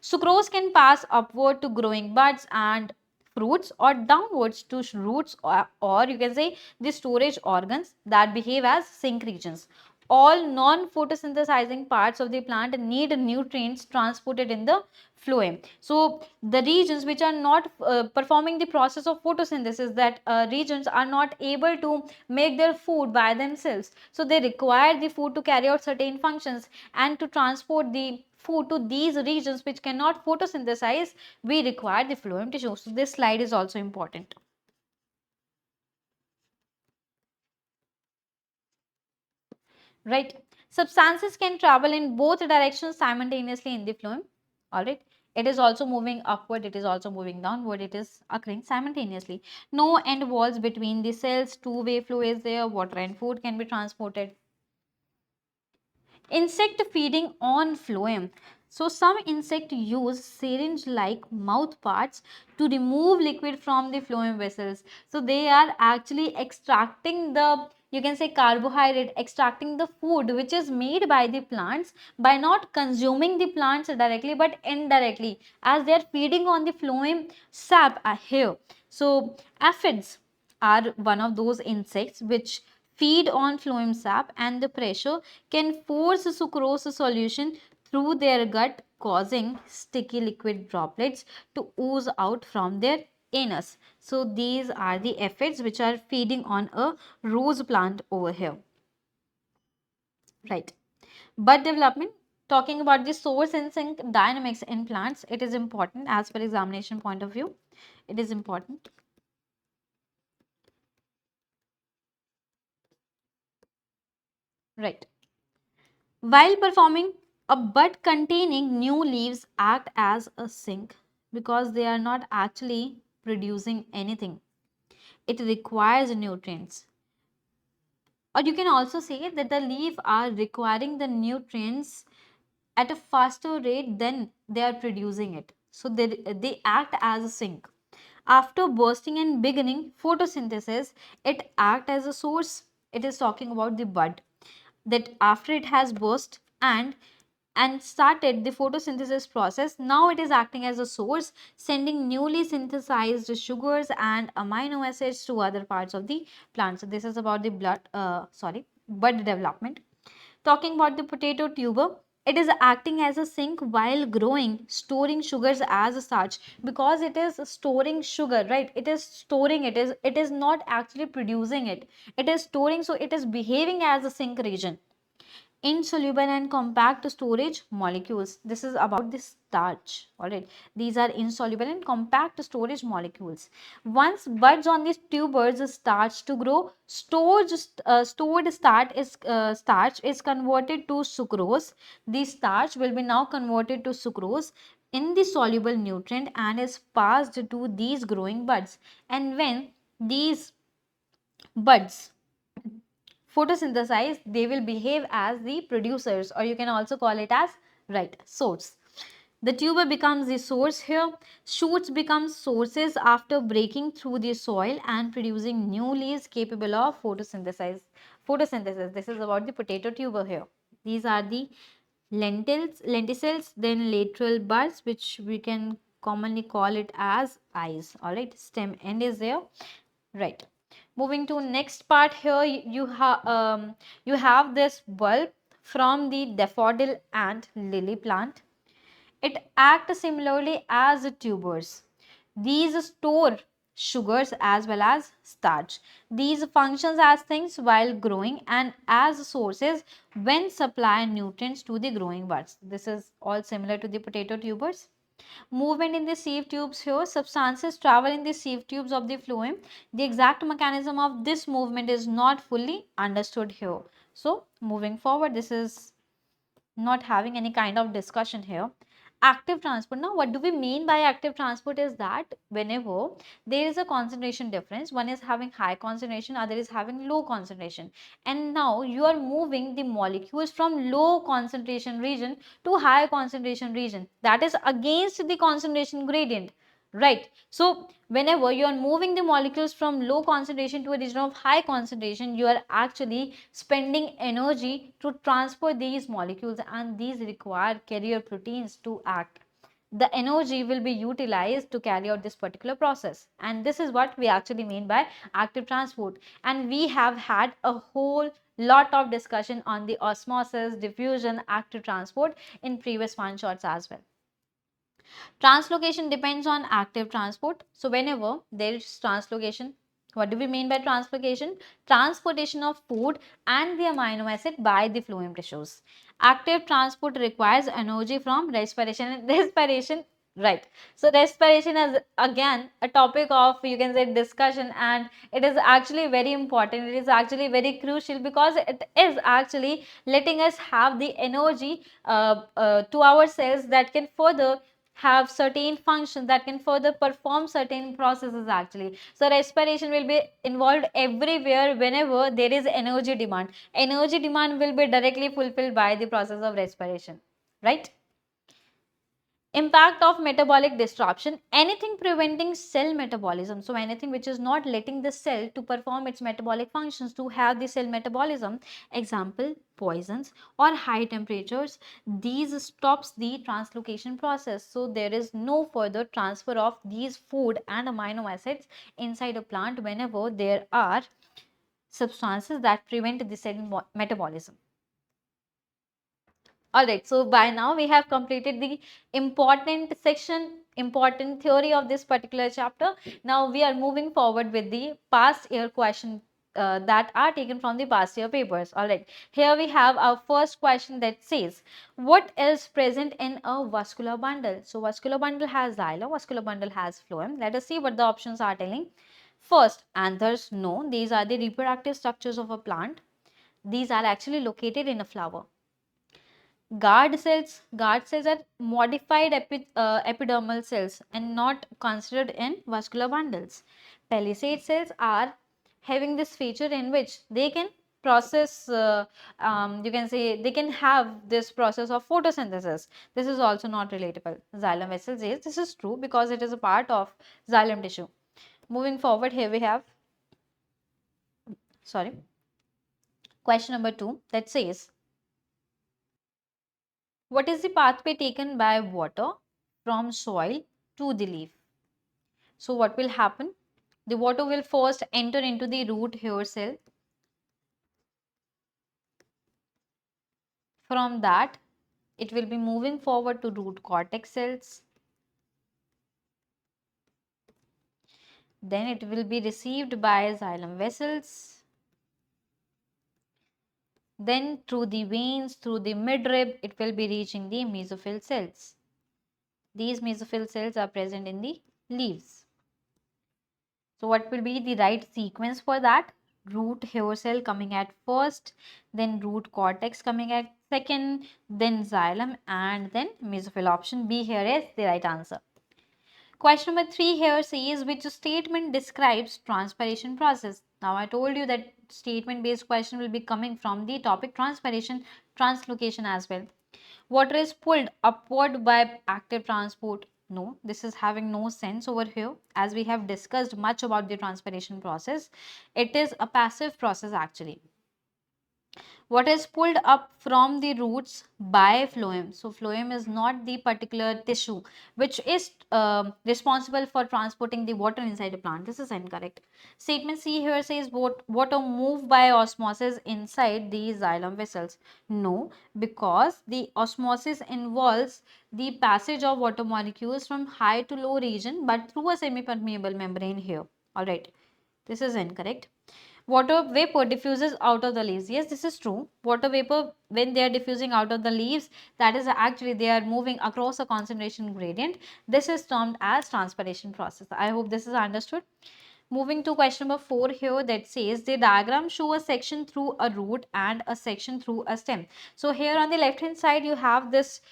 Sucrose can pass upward to growing buds and fruits, or downwards to roots, or you can say the storage organs that behave as sink regions. All non-photosynthesizing parts of the plant need nutrients transported in the phloem. So the regions which are not performing the process of photosynthesis, that regions are not able to make their food by themselves. So they require the food to carry out certain functions, and to transport the food to these regions which cannot photosynthesize, we require the phloem tissue. So this slide is also important. Right. Substances can travel in both directions simultaneously in the phloem. Alright. It is also moving upward, it is also moving downward, it is occurring simultaneously. No end walls between the cells, two-way flow is there, water and food can be transported. Insect feeding on phloem. So some insect use syringe-like mouth parts to remove liquid from the phloem vessels. So they are actually extracting the, you can say, carbohydrate, extracting the food which is made by the plants by not consuming the plants directly but indirectly, as they are feeding on the phloem sap here. So aphids are one of those insects which feed on phloem sap, and the pressure can force sucrose solution through their gut, causing sticky liquid droplets to ooze out from their anus. So these are the aphids which are feeding on a rose plant over here. Right. Bud development. Talking about the source and sink dynamics in plants, it is important as per examination point of view. It is important. Right. While performing, a bud containing new leaves act as a sink because they are not actually producing anything. It requires nutrients. Or you can also say that the leaves are requiring the nutrients at a faster rate than they are producing it. So they act as a sink. After bursting and beginning photosynthesis, it acts as a source. It is talking about the bud, that after it has burst and started the photosynthesis process, now it is acting as a source, sending newly synthesized sugars and amino acids to other parts of the plant. So this is about the bud development. Talking about the potato tuber, it is acting as a sink while growing, storing sugars as a starch, because it is storing sugar, right? It is storing, it is not actually producing it. It is storing, so it is behaving as a sink region. Insoluble and compact storage molecules. This is about the starch. Alright, these are insoluble and compact storage molecules. Once buds on these tubers starts to grow, stored starch is converted to sucrose. The starch will be now converted to sucrose in the soluble nutrient and is passed to these growing buds. And when these buds photosynthesize, they will behave as the producers, or you can also call it as, right, source. The tuber becomes the source here. Shoots become sources after breaking through the soil and producing new leaves capable of photosynthesis. This is about the potato tuber here. These are the lenticels, then lateral buds, which we can commonly call it as eyes. All right, stem end is there. Right. Moving to next part here, you have this bulb from the daffodil and lily plant. It acts similarly as tubers. These store sugars as well as starch. These functions as things while growing and as sources when supply nutrients to the growing buds. This is all similar to the potato tubers. Movement in the sieve tubes here, substances travel in the sieve tubes of the phloem. The exact mechanism of this movement is not fully understood here. So moving forward, this is not having any kind of discussion here. Active transport. Now what do we mean by active transport is that whenever there is a concentration difference, one is having high concentration, other is having low concentration, and now you are moving the molecules from low concentration region to high concentration region, that is against the concentration gradient, right? So whenever you are moving the molecules from low concentration to a region of high concentration, you are actually spending energy to transport these molecules, and these require carrier proteins to act. The energy will be utilized to carry out this particular process, and this is what we actually mean by active transport. And we have had a whole lot of discussion on the osmosis, diffusion, active transport in previous one shots as well. Translocation depends on active transport. So whenever there is translocation, what do we mean by translocation? Transportation of food and the amino acid by the phloem tissues. Active transport requires energy from respiration. Respiration, right? So respiration is again a topic of, you can say, discussion, and it is actually very important. It is actually very crucial because it is actually letting us have the energy to our cells that can further have certain functions, that can further perform certain processes actually. So respiration will be involved everywhere whenever there is energy demand. Energy demand will be directly fulfilled by the process of respiration, right? Impact of metabolic disruption, anything preventing cell metabolism. So anything which is not letting the cell to perform its metabolic functions, to have the cell metabolism, example poisons or high temperatures, these stops the translocation process. So there is no further transfer of these food and amino acids inside a plant whenever there are substances that prevent the cell metabolism. Alright, so by now we have completed the important section, important theory of this particular chapter. Now we are moving forward with the past year question that are taken from the past year papers. Alright, here we have our first question that says, what is present in a vascular bundle? So vascular bundle has xylem, vascular bundle has phloem. Let us see what the options are telling. First, anthers, no, these are the reproductive structures of a plant. These are actually located in a flower. Guard cells are modified epidermal cells and not considered in vascular bundles. Palisade cells are having this feature in which they can process, you can say they can have this process of photosynthesis. This is also not relatable. Xylem vessels, yes, this is true because it is a part of xylem tissue. Moving forward, here we have, sorry, question number 2 that says, what is the pathway taken by water from soil to the leaf? So what will happen? The water will first enter into the root hair cell. From that, it will be moving forward to root cortex cells. Then it will be received by xylem vessels. Then through the veins, through the midrib, it will be reaching the mesophyll cells. These mesophyll cells are present in the leaves. So what will be the right sequence for that? Root hair cell coming at first, then root cortex coming at second, then xylem, and then mesophyll. Option B here is the right answer. Question number 3 here says, which statement describes transpiration process? Now I told you that statement based question will be coming from the topic transpiration, translocation as well. Water is pulled upward by active transport. No, this is having no sense over here, as we have discussed much about the transpiration process. It is a passive process actually. What is pulled up from the roots by phloem. So phloem is not the particular tissue which is responsible for transporting the water inside a plant. This is incorrect. Statement C here says water move by osmosis inside the xylem vessels. No, because the osmosis involves the passage of water molecules from high to low region but through a semi-permeable membrane here. Alright, this is incorrect. water vapor diffuses out of the leaves. Yes, this is true. Water vapor, when they are diffusing out of the leaves, that is actually they are moving across a concentration gradient. This is termed as transpiration process. I hope this is understood. Moving to question number 4 here, that says the diagram show a section through a root and a section through a stem. So here on the left hand side you have this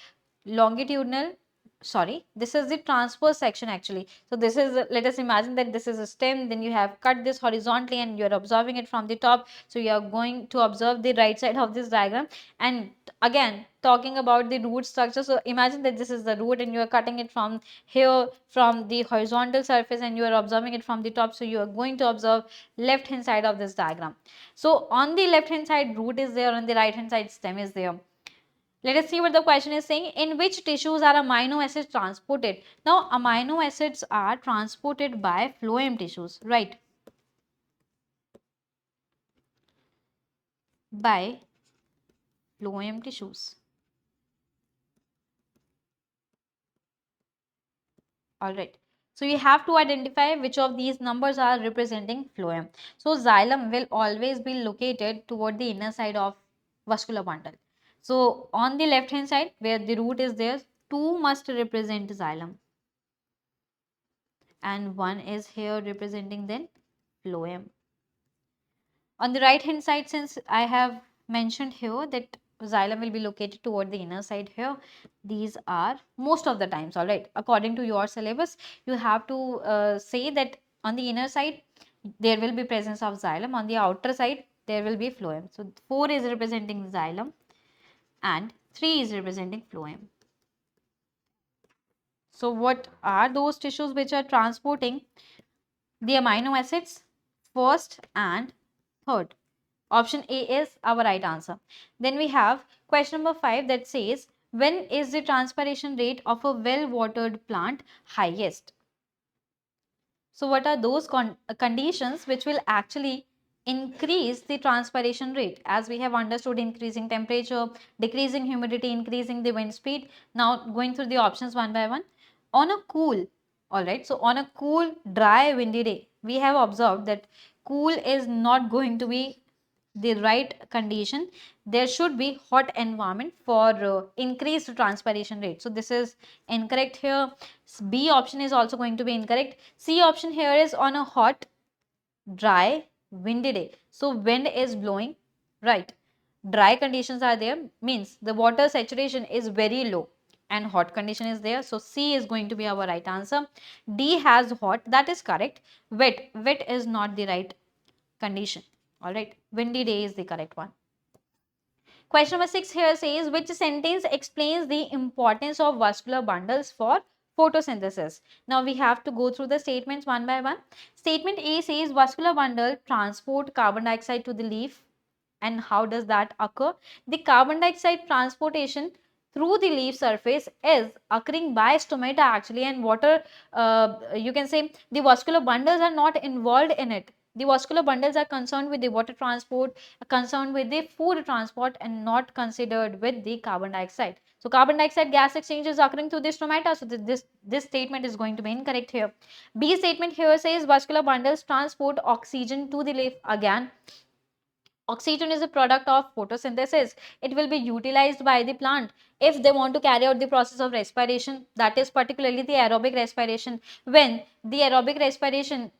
longitudinal, sorry, this is the transverse section actually. So this is, let us imagine that this is a stem, then you have cut this horizontally and you are observing it from the top. So you are going to observe the right side of this diagram. And again, talking about the root structure, so imagine that this is the root and you are cutting it from here, from the horizontal surface, and you are observing it from the top. So you are going to observe left hand side of this diagram. So on the left hand side root is there, on the right hand side stem is there. Let us see what the question is saying. In which tissues are amino acids transported? Now, amino acids are transported by phloem tissues, right? By phloem tissues. Alright. So, you have to identify which of these numbers are representing phloem. So, xylem will always be located toward the inner side of vascular bundle. So, on the left hand side where the root is there, 2 must represent xylem. And 1 is here representing then phloem. On the right hand side, since I have mentioned here that xylem will be located toward the inner side here, these are most of the times, all right, according to your syllabus, you have to say that on the inner side there will be presence of xylem, on the outer side there will be phloem. So 4 is representing xylem and 3 is representing phloem. So what are those tissues which are transporting the amino acids? First and third. Option A is our right answer. Then we have question number 5 that says, when is the transpiration rate of a well watered plant highest? So what are those conditions which will actually increase the transpiration rate? As we have understood, increasing temperature, decreasing humidity, increasing the wind speed. Now going through the options one by one. On a cool, alright, so on a cool, dry, windy day, we have observed that cool is not going to be the right condition. There should be hot environment for increased transpiration rate. So this is incorrect here. B option is also going to be incorrect. C option here is on a hot, dry, windy day. So wind is blowing, right? Dry conditions are there, means the water saturation is very low and hot condition is there. So C is going to be our right answer. D has hot, that is correct. Wet is not the right condition. All right, windy day is the correct one. Question number 6 here says, which sentence explains the importance of vascular bundles for photosynthesis? Now we have to go through the statements one by one. Statement A says vascular bundle transport carbon dioxide to the leaf. And how does that occur? The carbon dioxide transportation through the leaf surface is occurring by stomata actually, and water, you can say the vascular bundles are not involved in it. The vascular bundles are concerned with the water transport, concerned with the food transport, and not considered with the carbon dioxide. So carbon dioxide gas exchange is occurring through the stomata. So this statement is going to be incorrect here. B statement here says vascular bundles transport oxygen to the leaf. Again, oxygen is a product of photosynthesis. It will be utilized by the plant if they want to carry out the process of respiration, that is particularly the aerobic respiration. When the aerobic respiration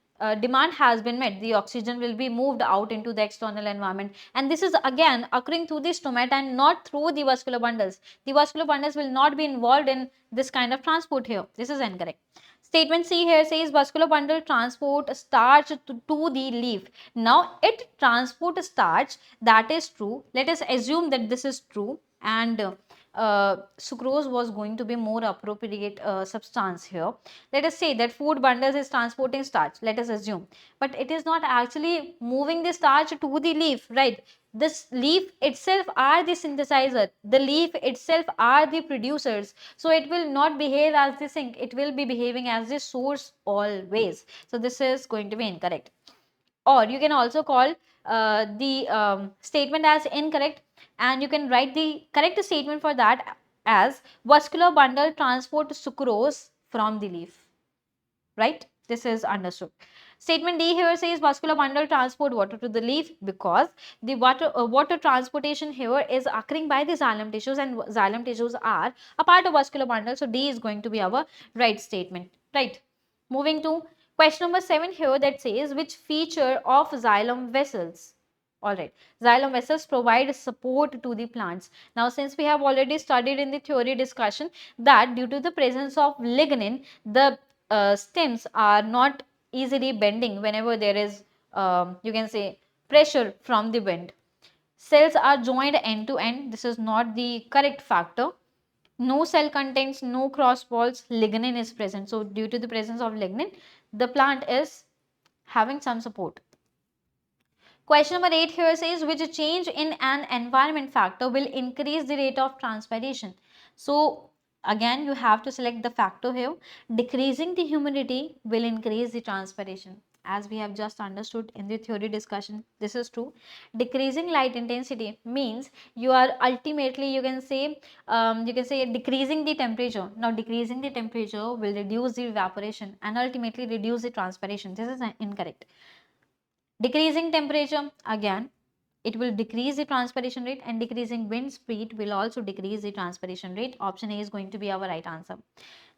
demand has been met, the oxygen will be moved out into the external environment, and this is again occurring through the stomata and not through the vascular bundles. The vascular bundles will not be involved in this kind of transport here. This is incorrect. Statement C here says vascular bundle transport starch to the leaf. Now it transport starch, that is true. Let us assume that this is true, and sucrose was going to be more appropriate substance here. Let us say that food bundles is transporting starch, let us assume, but it is not actually moving the starch to the leaf, right? This leaf itself are the synthesizer, the leaf itself are the producers, so it will not behave as the sink, it will be behaving as the source always. So this is going to be incorrect. Or you can also call the statement as incorrect, and you can write the correct statement for that as vascular bundle transport sucrose from the leaf, right? This is understood. Statement D here says vascular bundle transport water to the leaf because the water transportation here is occurring by the xylem tissues, and xylem tissues are a part of vascular bundle. So D is going to be our right statement, right? Moving to question number 7 here, that says which feature of xylem vessels. Alright, xylem vessels provide support to the plants. Now, since we have already studied in the theory discussion that due to the presence of lignin, the stems are not easily bending whenever there is, you can say, pressure from the wind. Cells are joined end to end. This is not the correct factor. No cell contains no cross walls. Lignin is present. So, due to the presence of lignin, the plant is having some support. Question number 8 here says which change in an environment factor will increase the rate of transpiration. So again you have to select the factor here. Decreasing the humidity will increase the transpiration. As we have just understood in the theory discussion, this is true. Decreasing light intensity means you are ultimately, you can say decreasing the temperature. Now decreasing the temperature will reduce the evaporation and ultimately reduce the transpiration. This is incorrect. Decreasing temperature, again it will decrease the transpiration rate, and decreasing wind speed will also decrease the transpiration rate. Option A is going to be our right answer.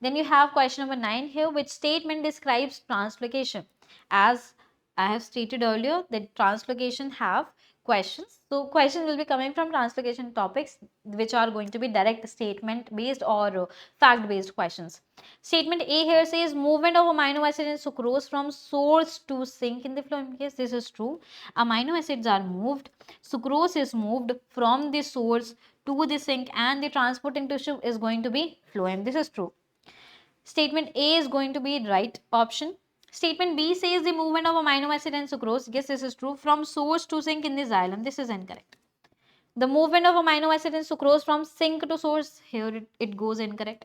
Then you have question number 9 here, which statement describes translocation. As I have stated earlier that translocation have questions. So questions will be coming from translocation topics, which are going to be direct statement based or fact based questions. Statement A here says movement of amino acid and sucrose from source to sink in the phloem. Yes, this is true. Amino acids are moved, sucrose is moved from the source to the sink, and the transporting tissue is going to be phloem. This is true. Statement A is going to be right option. Statement B says the movement of amino acid and sucrose. Yes, this is true. From source to sink in the xylem. This is incorrect. The movement of amino acid and sucrose from sink to source. Here it goes incorrect.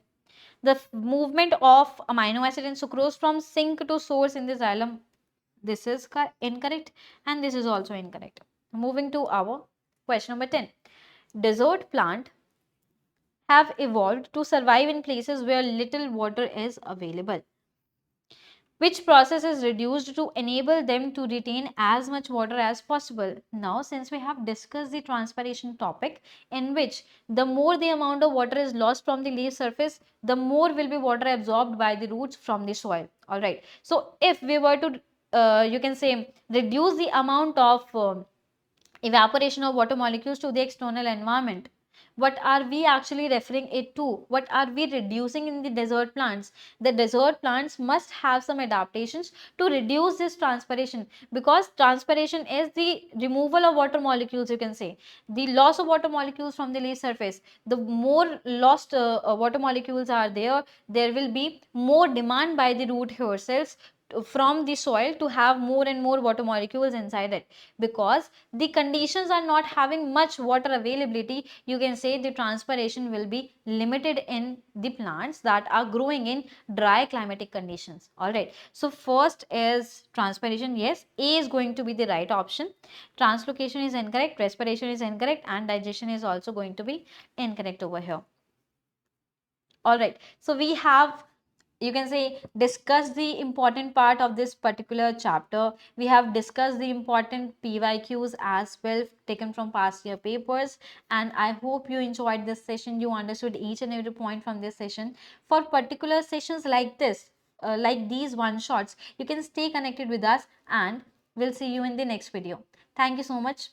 The movement of amino acid and sucrose from sink to source in the xylem. This is incorrect, and this is also incorrect. Moving to our question number 10. Desert plant have evolved to survive in places where little water is available. Which process is reduced to enable them to retain as much water as possible? Now, since we have discussed the transpiration topic, in which the more the amount of water is lost from the leaf surface, the more will be water absorbed by the roots from the soil. Alright. So, if we were to, you can say, reduce the amount of evaporation of water molecules to the external environment, what are we actually referring it to? What are we reducing in the desert plants? The desert plants must have some adaptations to reduce this transpiration, because transpiration is the removal of water molecules, you can say the loss of water molecules from the leaf surface. The more lost water molecules are there, there will be more demand by the root hair cells from the soil to have more and more water molecules inside it. Because the conditions are not having much water availability, you can say the transpiration will be limited in the plants that are growing in dry climatic conditions. All right, so first is transpiration. Yes, A is going to be the right option. Translocation is incorrect, respiration is incorrect, and digestion is also going to be incorrect over here. All right, so we have, you can say, discuss the important part of this particular chapter. We have discussed the important PYQs as well, taken from past year papers, and I hope you enjoyed this session. You understood each and every point from this session. For particular sessions like this, like these one shots, you can stay connected with us, and we'll see you in the next video. Thank you so much.